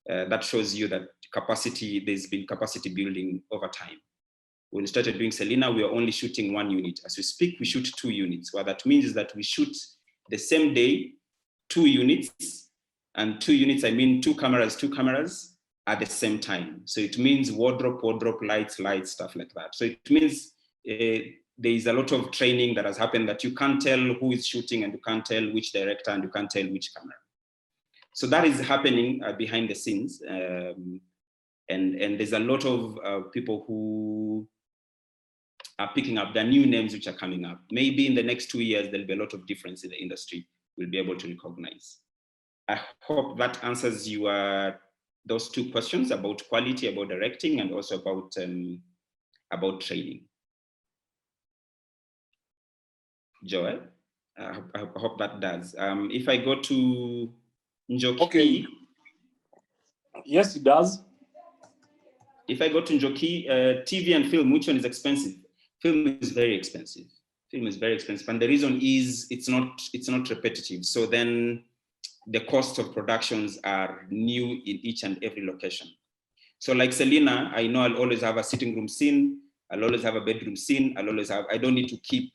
That shows you that there's been capacity building over time. When we started doing Selena, we were only shooting 1 unit. As we speak, we shoot 2 units. What that means is that we shoot the same day, 2 units. And 2 units, I mean 2 cameras at the same time. So it means wardrobe, lights, stuff like that. So it means there is a lot of training that has happened that you can't tell who is shooting, and you can't tell which director, and you can't tell which camera. So that is happening behind the scenes. And there's a lot of people who are picking up the new names which are coming up. Maybe in the next 2 years, there'll be a lot of difference in the industry we'll be able to recognize. I hope that answers you those 2 questions about quality, about directing, and also about training. Joel, I hope that does. If I go to Njoki. Okay. Yes, it does. If I go to Njoki, TV and film, which one is expensive? Film is very expensive. Film is very expensive. And the reason is it's not repetitive. So then the cost of productions are new in each and every location. So like Selena, I know I'll always have a sitting room scene. I'll always have a bedroom scene. I don't need to keep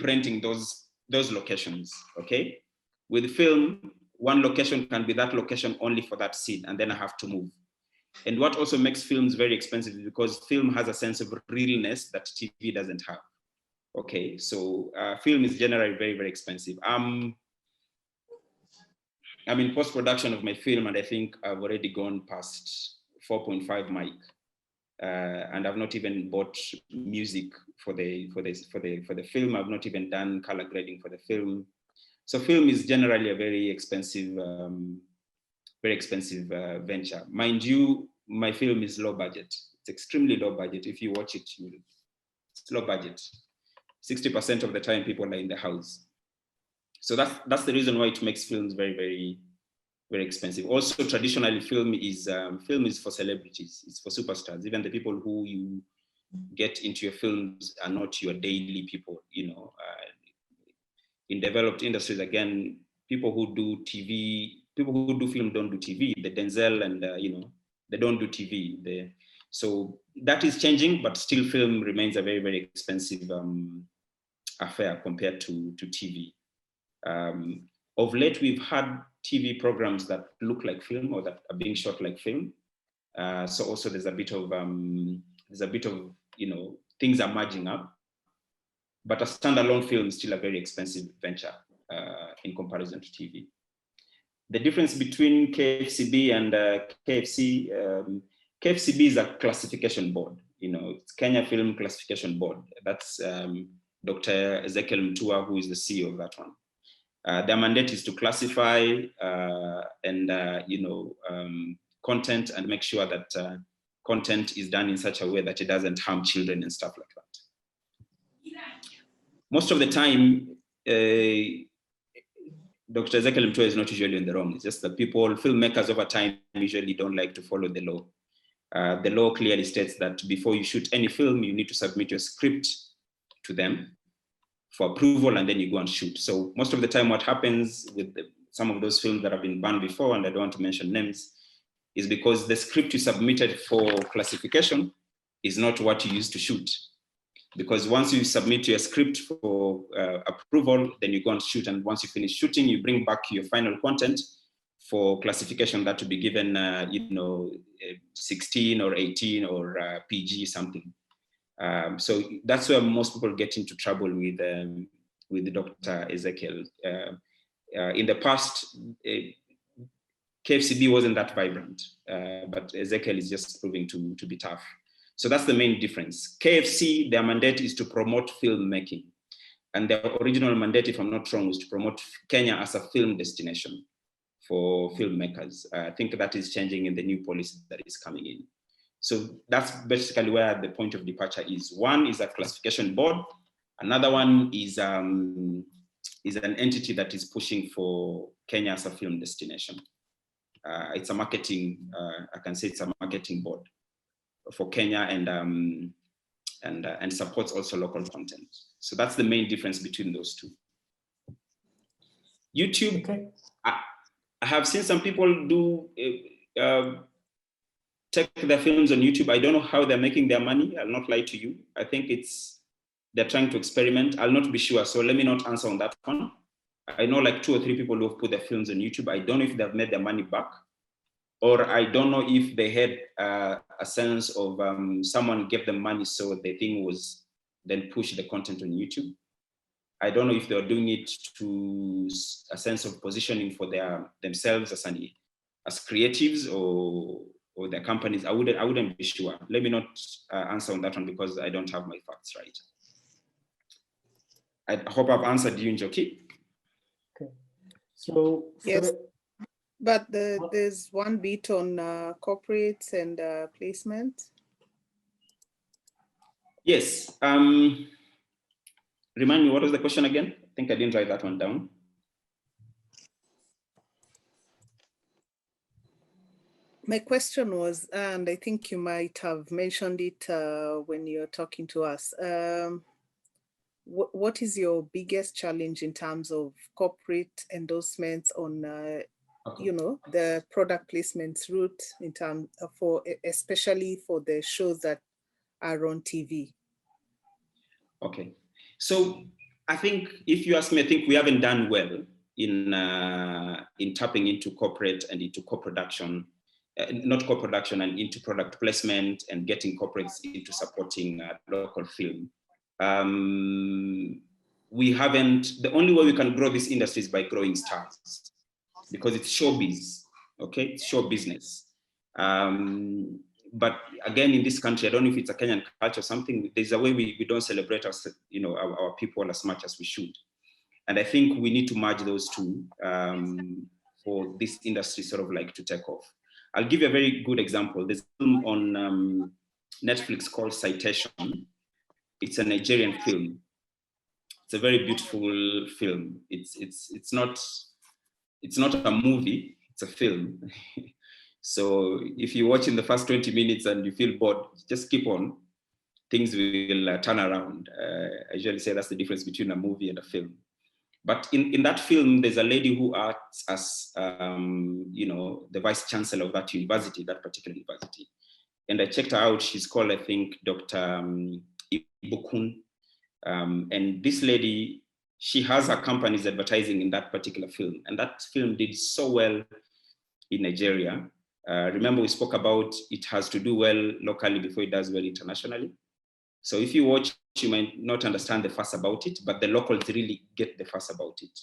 renting those locations, okay? With film, one location can be that location only for that scene, and then I have to move. And what also makes films very expensive is because film has a sense of realness that TV doesn't have. Okay, so film is generally very, very expensive. I'm in post-production of my film, and I think I've already gone past 4.5 mic. And I've not even bought music for the film. I've not even done color grading for the film. So film is generally a very expensive venture. Mind you, my film is low budget. It's extremely low budget. If you watch it, it's low budget. 60% of the time, people are in the house. So that's the reason why it makes films very, very, very expensive. Also, traditionally, film is for celebrities. It's for superstars. Even the people who you get into your films are not your daily people. You know, in developed industries, again, people who do TV people who do film don't do TV. The Denzel and they don't do TV. So that is changing, but still film remains a very, very expensive affair compared to TV. Of late, we've had TV programs that look like film or that are being shot like film. So also there's a bit of things are merging up, but a standalone film is still a very expensive venture in comparison to TV. The difference between KFCB and KFC, KFCB is a classification board. It's Kenya Film Classification Board. That's Dr. Ezekiel Mutua, who is the CEO of that one. Their mandate is to classify content and make sure that content is done in such a way that it doesn't harm children and stuff like that. Most of the time, Dr. Ezekiel Mutua is not usually in the wrong. It's just that filmmakers over time usually don't like to follow the law. The law clearly states that before you shoot any film, you need to submit your script to them for approval, and then you go and shoot. So most of the time what happens with some of those films that have been banned before, and I don't want to mention names, is because the script you submitted for classification is not what you used to shoot. Because once you submit your script for approval, then you go and shoot. And once you finish shooting, you bring back your final content for classification that to be given, 16 or 18 or PG something. So that's where most people get into trouble with Dr. Ezekiel. In the past, KFCB wasn't that vibrant, but Ezekiel is just proving to be tough. So that's the main difference. KFC, their mandate is to promote filmmaking. And their original mandate, if I'm not wrong, was to promote Kenya as a film destination for filmmakers. I think that is changing in the new policy that is coming in. So that's basically where the point of departure is. One is a classification board. Another one is an entity that is pushing for Kenya as a film destination. It's a marketing, I can say it's a marketing board for Kenya and supports also local content. So that's the main difference between those two. YouTube, okay. I have seen some people do take their films on YouTube. I don't know how they're making their money. I'll not lie to you. I think they're trying to experiment. I'll not be sure. So let me not answer on that one. I know like 2 or 3 people who have put their films on YouTube. I don't know if they've made their money back, or I don't know if they had a sense of someone gave them money so the thing was then push the content on YouTube. I don't know if they're doing it to a sense of positioning for themselves as creatives or their companies. I wouldn't be sure. Let me not answer on that one because I don't have my facts right. I hope I've answered you, Njoki. Okay. So yes, but there's one bit on corporates and placement. Yes. Remind me, what was the question again? I think I didn't write that one down. My question was, and I think you might have mentioned it when you're talking to us. What is your biggest challenge in terms of corporate endorsements on, the product placements route in terms especially for the shows that are on TV? Okay, so I think if you ask me, I think we haven't done well in tapping into corporate and into co-production. Not co-production and into product placement and getting corporates into supporting local film. We haven't, the only way we can grow this industry is by growing stars because it's showbiz, okay? It's show business. But again, in this country, I don't know if it's a Kenyan culture or something, there's a way we don't celebrate our people as much as we should. And I think we need to merge those two for this industry sort of like to take off. I'll give you a very good example. There's a film on Netflix called Citation. It's a Nigerian film. It's a very beautiful film. It's not a movie, it's a film. So if you watch in the first 20 minutes and you feel bored, just keep on. Things will turn around. I usually say that's the difference between a movie and a film. But in that film, there's a lady who acts as, the vice chancellor of that university, that particular university. And I checked her out. She's called, I think, Dr. Ibukun. And this lady, she has her companies advertising in that particular film. And that film did so well in Nigeria. Remember, we spoke about it has to do well locally before it does well internationally. So if you watch, you might not understand the fuss about it, but the locals really get the fuss about it.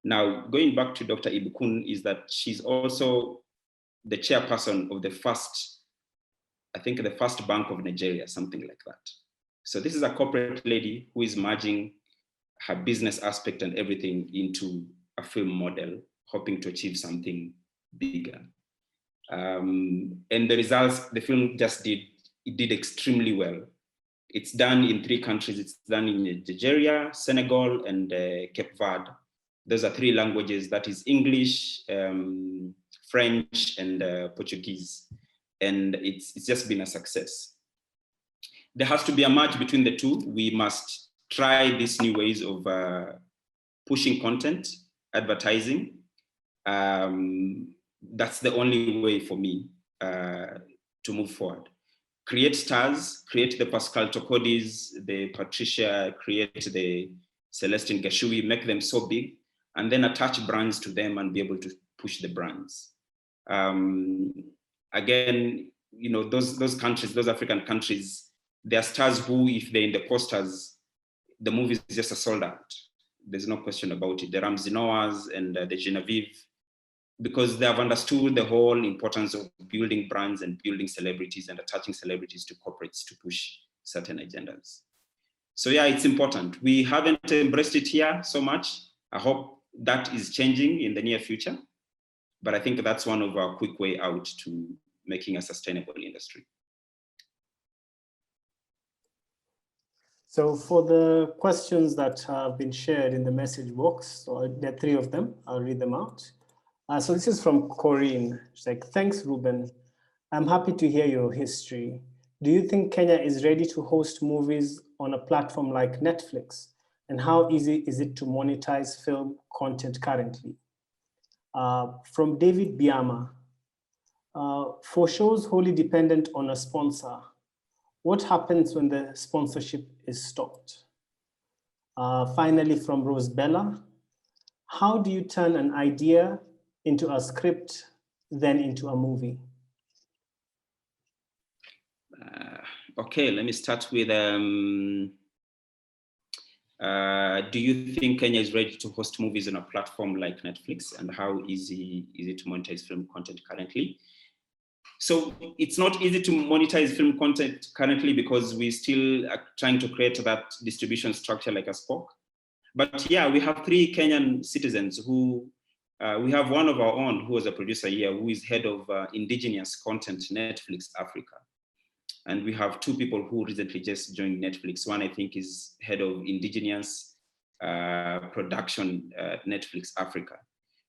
Now, going back to Dr. Ibukun, is that she's also the chairperson of the first bank of Nigeria, something like that. So this is a corporate lady who is merging her business aspect and everything into a film model, hoping to achieve something bigger. And the results, the film did extremely well. It's done in 3 countries. It's done in Nigeria, Senegal, and Cape Verde. Those are 3 languages. That is English, French, and Portuguese. And it's just been a success. There has to be a match between the two. We must try these new ways of pushing content, advertising. That's the only way for me to move forward. Create stars, create the Pascal Tokodis, the Patricia, create the Celestine Gashui, make them so big, and then attach brands to them and be able to push the brands. Again, those countries, those African countries, there are stars who, if they're in the posters, the movie is just a sold out. There's no question about it. The Ramsey Noahs and the Genevieve, because they have understood the whole importance of building brands and building celebrities and attaching celebrities to corporates to push certain agendas. So yeah, it's important. We haven't embraced it here so much. I hope that is changing in the near future. But I think that's one of our quick way out to making a sustainable industry. So for the questions that have been shared in the message box, so there are 3 of them, I'll read them out. So this is from Corinne. She's like, thanks, Reuben. I'm happy to hear your history. Do you think Kenya is ready to host movies on a platform like Netflix? And how easy is it to monetize film content currently? From David Biama, for shows wholly dependent on a sponsor, what happens when the sponsorship is stopped? Finally, from Rose Bella, how do you turn an idea into a script, then into a movie? Okay, let me start with, do you think Kenya is ready to host movies on a platform like Netflix, and how easy is it to monetize film content currently? So it's not easy to monetize film content currently because we still are trying to create that distribution structure like I spoke. But yeah, we have 3 Kenyan citizens who, we have one of our own who was a producer here, who is head of indigenous content, Netflix Africa. And we have 2 people who recently just joined Netflix. One, I think, is head of indigenous production at Netflix Africa.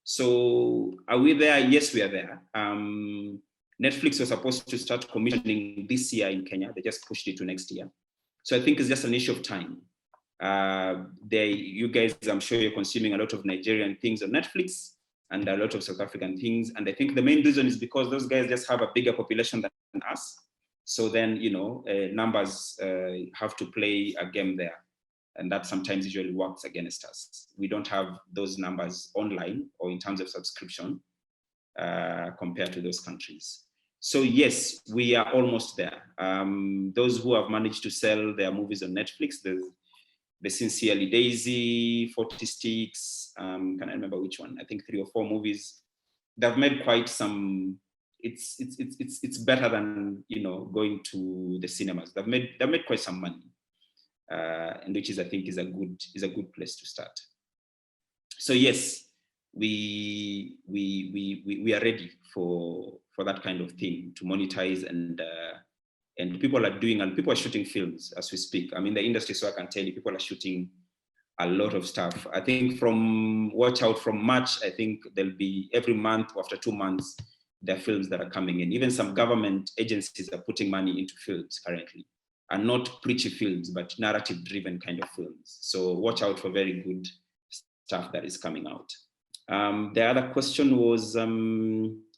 So are we there? Yes, we are there. Netflix was supposed to start commissioning this year in Kenya. They just pushed it to next year. So I think it's just an issue of time. You guys, I'm sure you're consuming a lot of Nigerian things on Netflix and a lot of South African things. And I think the main reason is because those guys just have a bigger population than us. So then, numbers have to play a game there. And that sometimes usually works against us. We don't have those numbers online or in terms of subscription compared to those countries. So yes, we are almost there. Those who have managed to sell their movies on Netflix, the Sincerely Daisy, 40 Sticks, can I remember which one? I think 3 or 4 movies. They've made quite some. It's better than going to the cinemas. They've made quite some money, and which is, I think, is a good place to start. So yes, we are ready for that kind of thing to monetize, and people are doing, and people are shooting films as we speak. I mean, the industry, so I can tell you, people are shooting a lot of stuff. I think watch out from March, I think there'll be every month, after 2 months, there are films that are coming in. Even some government agencies are putting money into films currently, and not preachy films, but narrative-driven kind of films. So watch out for very good stuff that is coming out. The other question was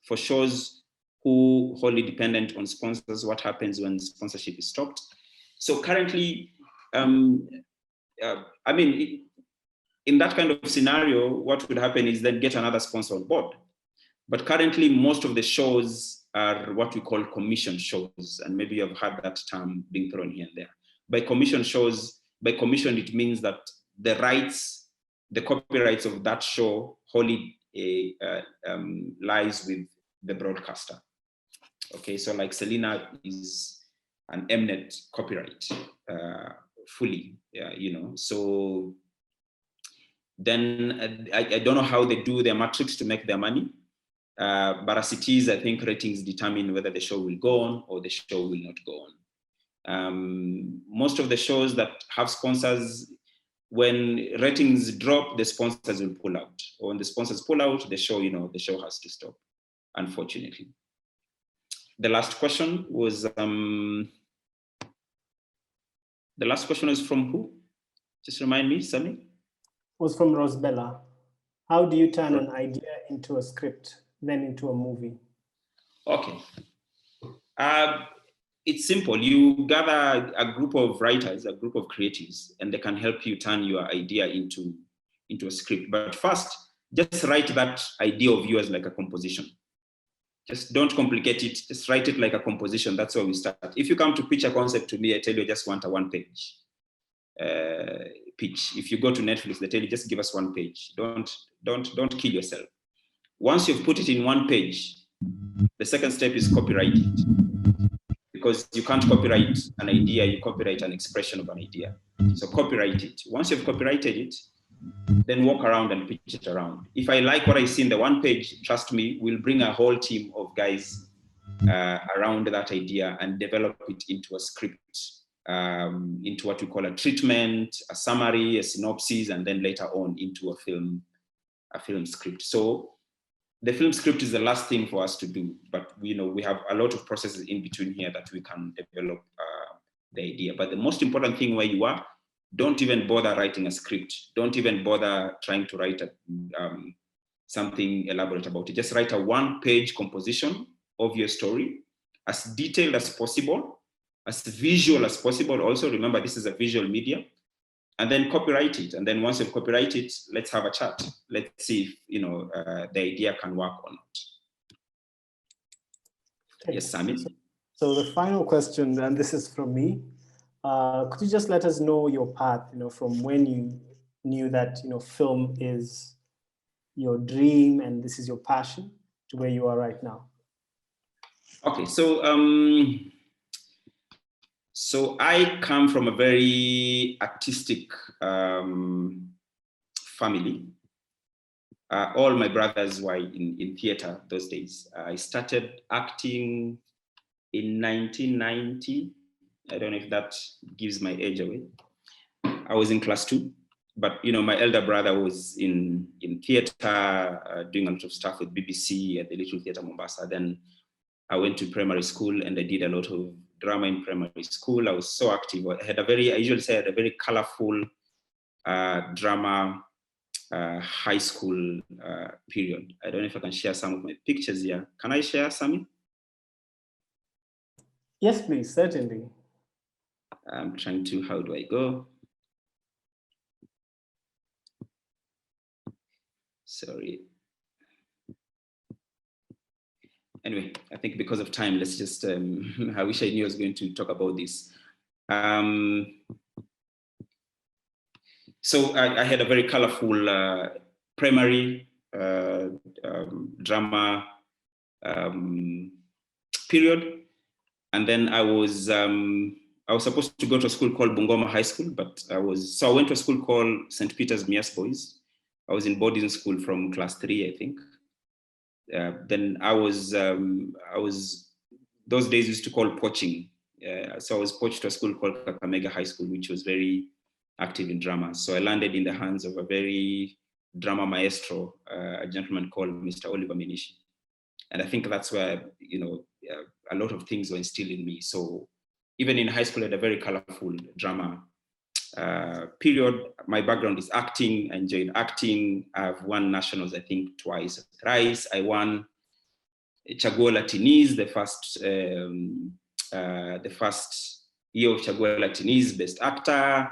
for shows who wholly dependent on sponsors, what happens when sponsorship is stopped? So currently, I mean, in that kind of scenario, what would happen is then get another sponsor on board. But currently, most of the shows are what we call commission shows, and maybe you've heard that term being thrown here and there. By commission shows, by commission, it means that the rights, the copyrights of that show wholly lies with the broadcaster. Okay, so like Selena is an Mnet copyright fully, you know. So then I don't know how they do their metrics to make their money. But as it is, I think ratings determine whether the show will go on or the show will not go on. Most of the shows that have sponsors, when ratings drop, the sponsors will pull out. Or when the sponsors pull out, the show, you know, the show has to stop, unfortunately. The last question was from who? Just remind me, Sammy. It was from Rosbella. How do you turn an idea into a script, then into a movie? Okay. It's simple. You gather a group of writers, a group of creatives, and they can help you turn your idea into a script. But first, just write that idea of yours like a composition. Just don't complicate it. Just write it like a composition. That's where we start. If you come to pitch a concept to me, I tell you I just want a one-page pitch. If you go to Netflix, they tell you just give us one page. Don't kill yourself. Once you've put it in one page, the second step is copyright it. Because you can't copyright an idea, you copyright an expression of an idea. So copyright it. Once you've copyrighted it, then walk around and pitch it around. If I like what I see in the one page, trust me, we'll bring a whole team of guys around that idea and develop it into a script, into what we call a treatment, a summary, a synopsis, and then later on into a film script. So the film script is the last thing for us to do, but we have a lot of processes in between here that we can develop the idea. But the most important thing where you are, don't even bother writing a script. Don't even bother trying to write something elaborate about it. Just write a one-page composition of your story, as detailed as possible, as visual as possible. Also, remember, this is a visual medium. And then copyright it. And then once you've copyrighted it, let's have a chat. Let's see if the idea can work or not. Okay. Yes, Sammy. So the final question, and this is from me. Could you just let us know your path, from when you knew that film is your dream and this is your passion to where you are right now? Okay, so so I come from a very artistic family. All my brothers were in theater those days. I started acting in 1990. I don't know if that gives my age away. I was in class 2, but my elder brother was in theater, doing a lot of stuff with BBC at the Little Theater Mombasa. Then I went to primary school and I did a lot of drama in primary school. I was so active. I usually say I had a very colorful drama high school period. I don't know if I can share some of my pictures here. Can I share, Sammy? Yes, please, certainly. I'm trying to, how do I go? Sorry. Anyway, I think because of time, let's just, I wish I knew I was going to talk about this. So I had a very colorful primary drama period. And then I was supposed to go to a school called Bungoma High School, but I went to a school called St. Peter's Mias Boys. I was in boarding school from class 3, I think. Then I was, those days used to call poaching. So I was poached to a school called Kakamega High School, which was very active in drama. So I landed in the hands of a very drama maestro, a gentleman called Mr. Oliver Minishi. And I think that's where, a lot of things were instilled in me. So even in high school, I had a very colorful drama period. My background is acting. I enjoyed acting. I've won nationals, I think, twice or thrice. I won Chaguo Latinese, the first year of Chaguo Latinese Best Actor.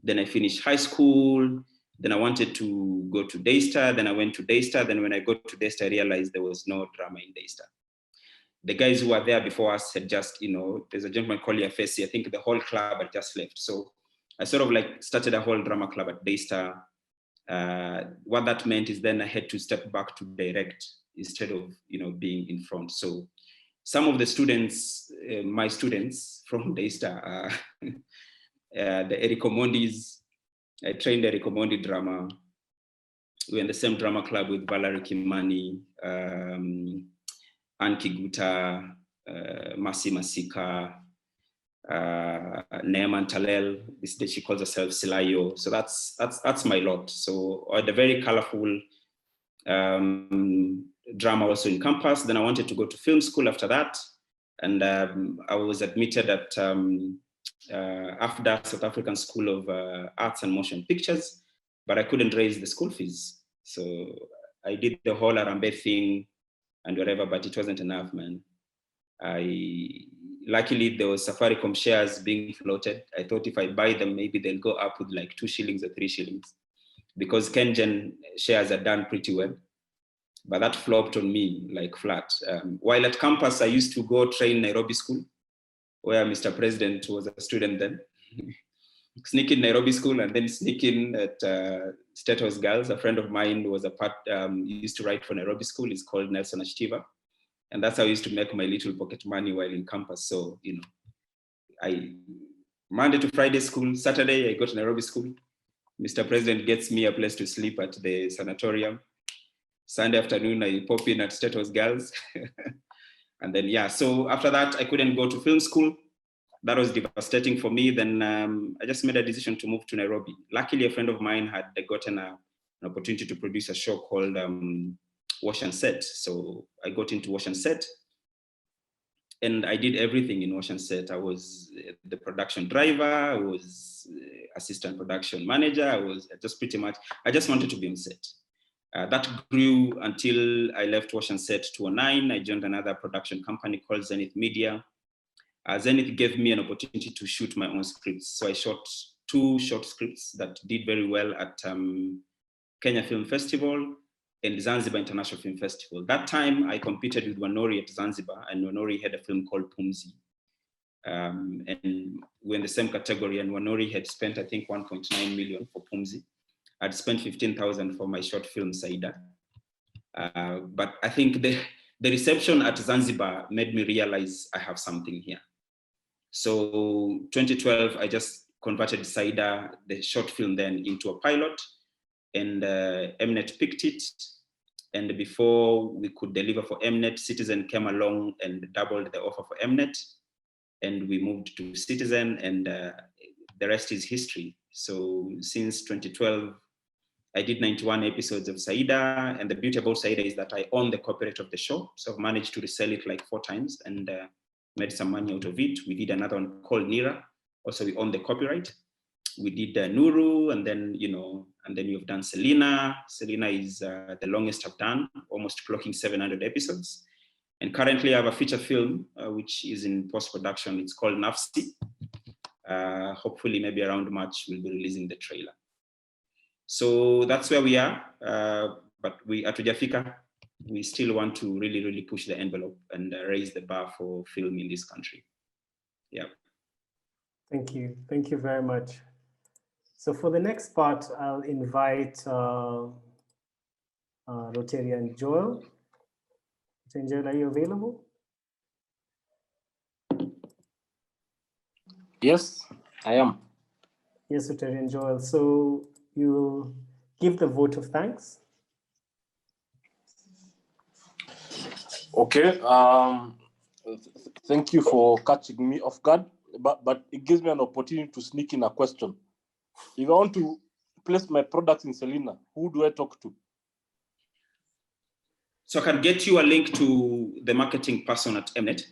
Then I finished high school. Then I wanted to go to Daystar. Then I went to Daystar. Then when I got to Daystar, I realized there was no drama in Daystar. The guys who were there before us had just, there's a gentleman called Yafesi. I think the whole club had just left. So I sort of like started a whole drama club at Daystar. What that meant is then I had to step back to direct instead of, being in front. So some of the students, my students from Daystar, the Eric Omondis, I trained Eric Omondi drama. We're in the same drama club with Valerie Kimani, Ann Kiguta, Masi Masika, Neeman Talel. This day she calls herself Silayo. So that's my lot. So I had a very colorful drama also in campus. Then I wanted to go to film school after that. And I was admitted at AFDA, South African School of Arts and Motion Pictures, but I couldn't raise the school fees. So I did the whole Arambe thing and whatever, but it wasn't enough, man. Luckily there was Safaricom shares being floated. I thought if I buy them, maybe they'll go up with like 2 shillings or 3 shillings, because KenGen shares are done pretty well. But that flopped on me like flat. While at campus, I used to go train Nairobi School, where Mr. President was a student then. Sneak in Nairobi School and then sneak in at State House Girls. A friend of mine was used to write for Nairobi School. He's called Nelson Ashtiva. And that's how I used to make my little pocket money while in campus. So, Monday to Friday school, Saturday, I go to Nairobi School. Mr. President gets me a place to sleep at the sanatorium. Sunday afternoon, I pop in at State House Girls. And then, so after that, I couldn't go to film school. That was devastating for me. Then I just made a decision to move to Nairobi. Luckily, a friend of mine had gotten an opportunity to produce a show called Wash and Set. So I got into Wash and Set. And I did everything in Wash and Set. I was the production driver. I was assistant production manager. I just wanted to be on set. That grew until I left Wash and Set 2009. I joined another production company called Zenith Media. Zenith gave me an opportunity to shoot my own scripts. So I shot 2 short scripts that did very well at Kenya Film Festival and Zanzibar International Film Festival. That time I competed with Wanori at Zanzibar, and Wanori had a film called Pumzi. And we're in the same category, and Wanori had spent, I think, 1.9 million for Pumzi. I'd spent 15,000 for my short film, Saida. But I think the reception at Zanzibar made me realize I have something here. So 2012, I just converted Saida, the short film then, into a pilot, and Mnet picked it. And before we could deliver for Mnet, Citizen came along and doubled the offer for Mnet. And we moved to Citizen, and the rest is history. So since 2012, I did 91 episodes of Saida, and the beauty about Saida is that I own the copyright of the show. So I've managed to resell it like 4 times and made some money out of it. We did another one called Nira. Also, we own the copyright. We did Nuru, and then, we've done Selena. Selena is the longest I've done, almost clocking 700 episodes. And currently I have a feature film, which is in post-production. It's called Nafsi. Hopefully maybe around March, we'll be releasing the trailer. So that's where we are, but we at Ujafika, we still want to really, really push the envelope and raise the bar for film in this country. Yeah. Thank you very much. So for the next part, I'll invite Rotarian Joel. Rotarian Joel, are you available? Yes, I am. Yes, Rotarian Joel. So you will give the vote of thanks. Okay. Thank you for catching me off guard, but it gives me an opportunity to sneak in a question. If I want to place my products in Selena, who do I talk to? So I can get you a link to the marketing person at Mnet.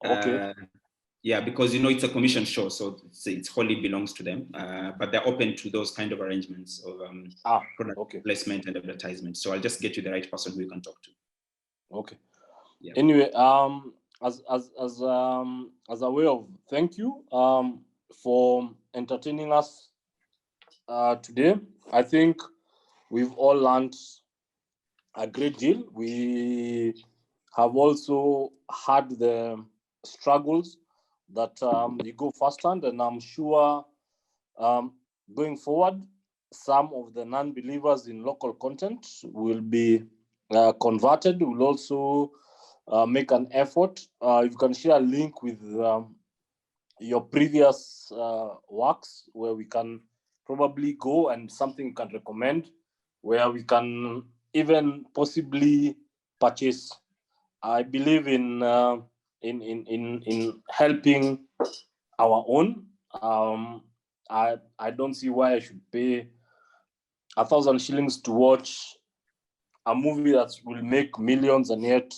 Okay. Yeah, because it's a commission show, so it wholly belongs to them. But they're open to those kind of arrangements of product placement and advertisement. So I'll just get you the right person who you can talk to. Okay. Yeah. Anyway, as a way of thank you for entertaining us today, I think we've all learned a great deal. We have also had the struggles that you go firsthand, and I'm sure going forward, some of the non-believers in local content will be converted. Will also make an effort. You can share a link with your previous works where we can probably go, and something you can recommend where we can even possibly purchase. I believe in helping our own. I don't see why I should pay 1,000 shillings to watch a movie that will make millions, and yet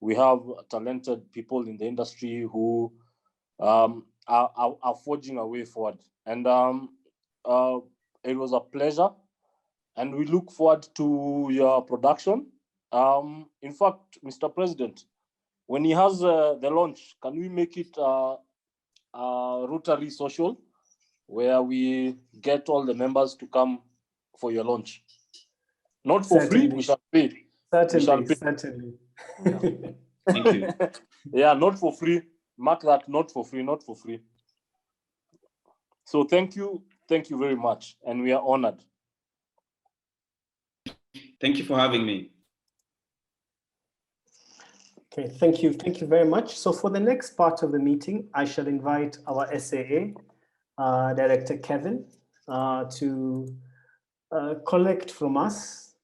we have talented people in the industry who are forging a way forward. And it was a pleasure, and we look forward to your production. In fact, Mr. President, when he has the launch, can we make it Rotary Social, where we get all the members to come for your launch? Not for free, we shall pay. Certainly. Yeah. Thank you. Yeah, not for free. Mark that, not for free, not for free. So thank you very much, and we are honored. Thank you for having me. Okay, thank you very much. So for the next part of the meeting, I shall invite our SAA Director Kevin to collect from us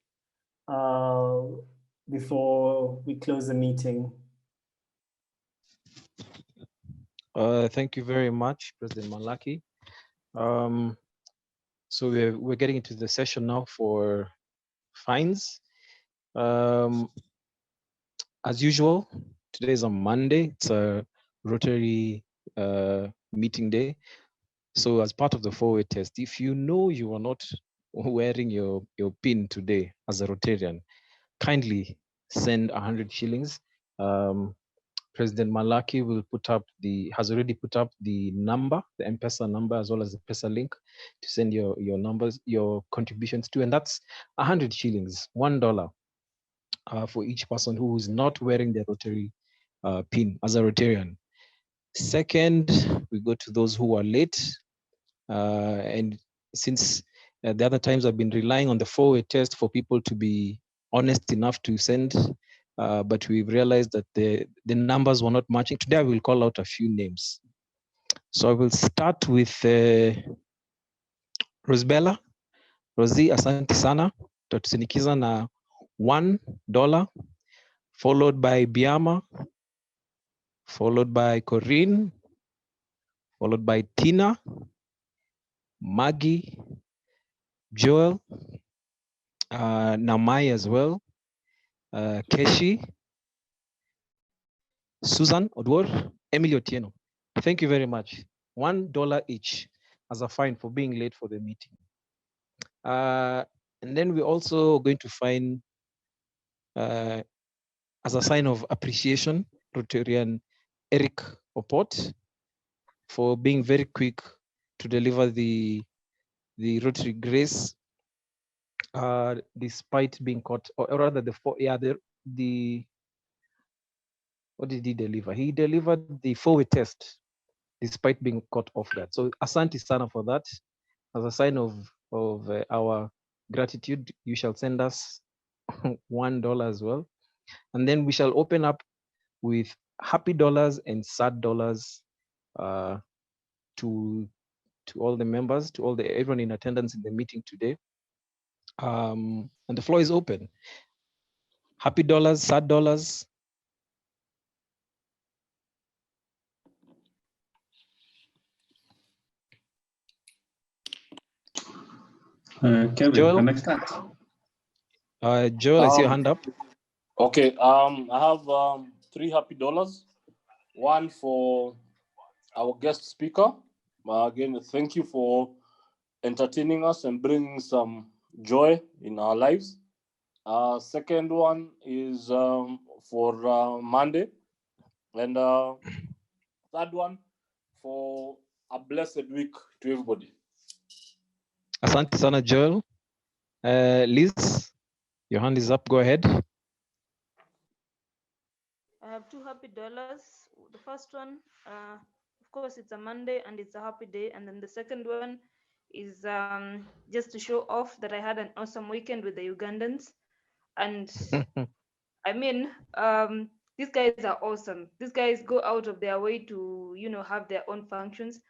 before we close the meeting. Thank you very much, President Malaki. So we're getting into the session now for fines. As usual, today is a Monday. It's a Rotary meeting day. So as part of the 4-way test, if you know you are not wearing your pin today as a Rotarian, kindly send 100 shillings. President Malaki has already put up the number, the M-Pesa number, as well as the Pesa link to send your numbers, your contributions to, and that's 100 shillings, $1 for each person who is not wearing their Rotary pin as a Rotarian. Second, we go to those who are late. And since the other times I've been relying on the 4-way test for people to be honest enough to send, but we've realized that the numbers were not matching. Today I will call out a few names. So I will start with Rosbella. Rosie, asante sana. Tutasinikiza na $1, followed by Biama, followed by Corinne, followed by Tina, Maggie, Joel, Namai as well, Keshi, Susan Odwor, Emily Otieno. Thank you very much. $1 each as a fine for being late for the meeting. And then we're also going to fine, as a sign of appreciation, Rotarian Eric Opot for being very quick to deliver the Rotary Grace, despite being caught, or rather what did he deliver? He delivered the 4-way test despite being caught off guard. So asante sana for that. As a sign of our gratitude, you shall send us $1 as well. And then we shall open up with happy dollars and sad dollars to all the members, to everyone in attendance in the meeting today. And the floor is open. Happy dollars, sad dollars. Kevin, Joel? can I start? Joel, I see your hand up. Okay, I have $3 happy. One for our guest speaker. Again, thank you for entertaining us and bringing some joy in our lives. Second one is for Monday. And third one for a blessed week to everybody. Asante sana, Joel. Liz, your hand is up. Go ahead. I have two happy dollars. The first one, of course, it's a Monday and it's a happy day. And then the second one is just to show off that I had an awesome weekend with the Ugandans. And I mean, these guys are awesome. These guys go out of their way to, you know, have their own functions,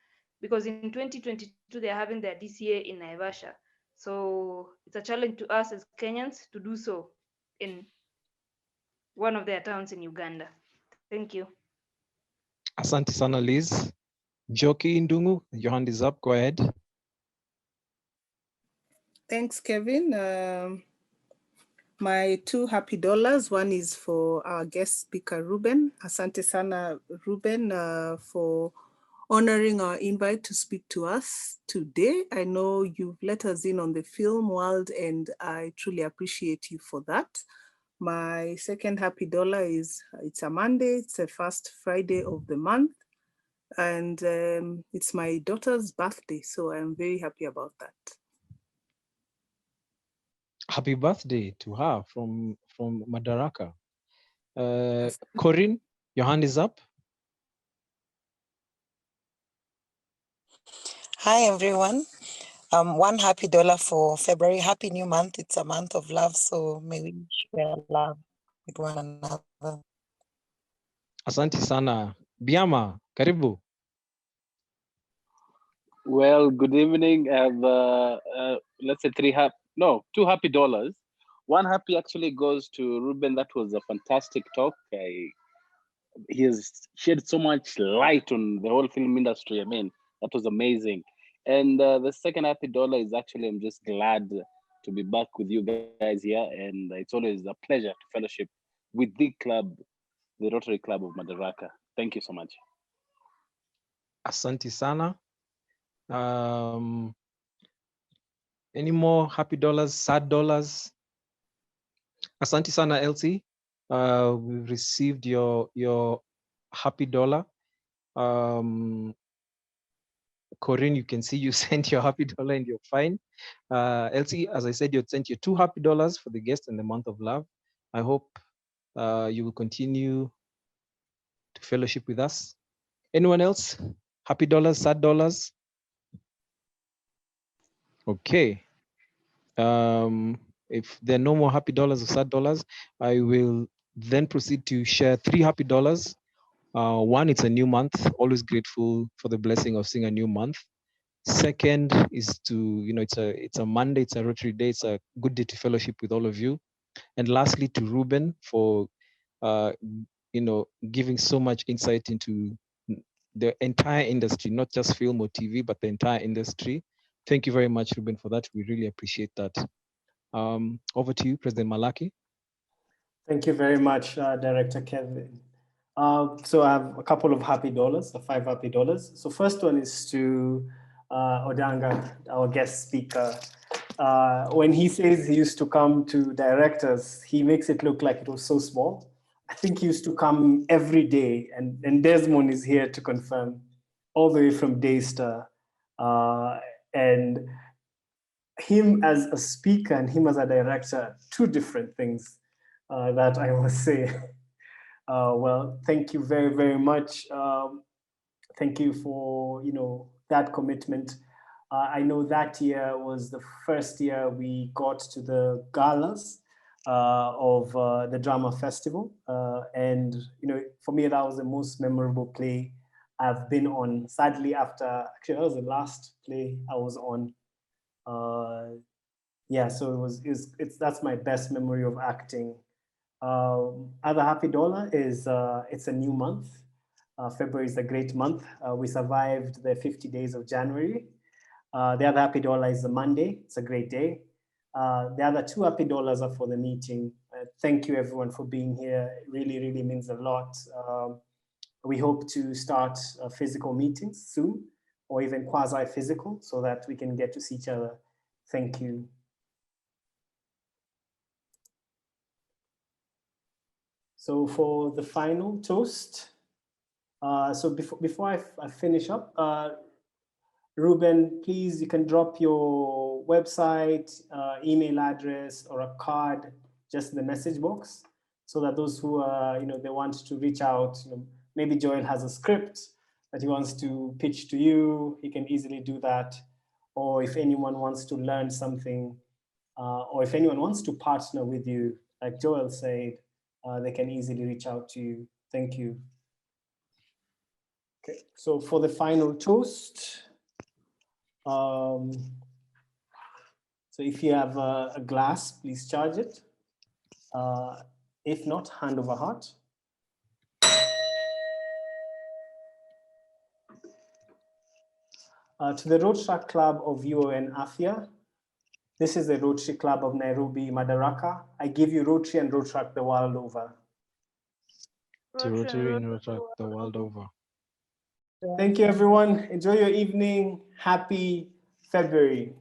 because in 2022 they're having their DCA in Naivasha. So it's a challenge to us as Kenyans to do so in one of their towns in Uganda. Thank you. Asante sana, Liz. Joki Ndungu, your hand is up. Go ahead. Thanks, Kevin. My two happy dollars. One is for our guest speaker, Reuben. Asante sana, Reuben, for honoring our invite to speak to us today. I know you've let us in on the film world, and I truly appreciate you for that. My second happy dollar is, it's a Monday, it's the first Friday of the month, and it's my daughter's birthday, so I'm very happy about that. Happy birthday to her from Madaraka. Corinne, your hand is up. Hi, everyone. One happy dollar for February. Happy new month. It's a month of love, so may we share love with one another. Asante sana. Biama, karibu. Well, good evening. I have, let's say two happy dollars. One happy actually goes to Reuben. That was a fantastic talk. He has shed so much light on the whole film industry. I mean, that was amazing. And the second happy dollar is actually, I'm just glad to be back with you guys here. And it's always a pleasure to fellowship with the club, the Rotary Club of Madaraka. Thank you so much. Asante sana. Any more happy dollars, sad dollars? Asante sana, Elsie. We received your happy dollar. Corinne, you can see you sent your happy dollar and you're fine. Elsie, as I said, you sent your two happy dollars for the guest in the month of love. I hope you will continue to fellowship with us. Anyone else? Happy dollars, sad dollars? Okay. If there are no more happy dollars or sad dollars, I will then proceed to share three happy dollars. One, it's a new month. Always grateful for the blessing of seeing a new month. Second is to, it's a Monday, it's a Rotary Day, it's a good day to fellowship with all of you. And lastly, to Reuben for, giving so much insight into the entire industry, not just film or TV, but the entire industry. Thank you very much, Reuben, for that. We really appreciate that. Over to you, President Malaki. Thank you very much, Director Kevin. So I have a couple of happy dollars, 5 happy dollars. So first one is to Odanga, our guest speaker. When he says he used to come to directors, he makes it look like it was so small. I think he used to come every day, and Desmond is here to confirm, all the way from Daystar. And him as a speaker and him as a director, two different things that I must say. Well, thank you very, very much. Thank you for, that commitment. I know that year was the first year we got to the galas of the drama festival. And, for me, that was the most memorable play I've been on. Sadly, actually, that was the last play I was on. Yeah, so that's my best memory of acting. Other happy dollar is it's a new month. February is a great month. We survived the 50 days of January. The other happy dollar is a Monday. It's a great day. The other two happy dollars are for the meeting. Thank you everyone for being here. It really, really means a lot. We hope to start physical meetings soon, or even quasi-physical, so that we can get to see each other. Thank you. So for the final toast, so before I finish up, Reuben, please, you can drop your website, email address, or a card just in the message box, so that those who they want to reach out, maybe Joel has a script that he wants to pitch to you, he can easily do that. Or if anyone wants to learn something, or if anyone wants to partner with you, like Joel said, they can easily reach out to you. Thank you. Okay, so for the final toast, so if you have a glass, please charge it. If not, hand over heart. To the Rotary Club of UON Afya, this is the Rotary Club of Nairobi, Madaraka. I give you Rotary and Rotary the world over. To Rotary and Rotary the world over. Thank you, everyone. Enjoy your evening. Happy February.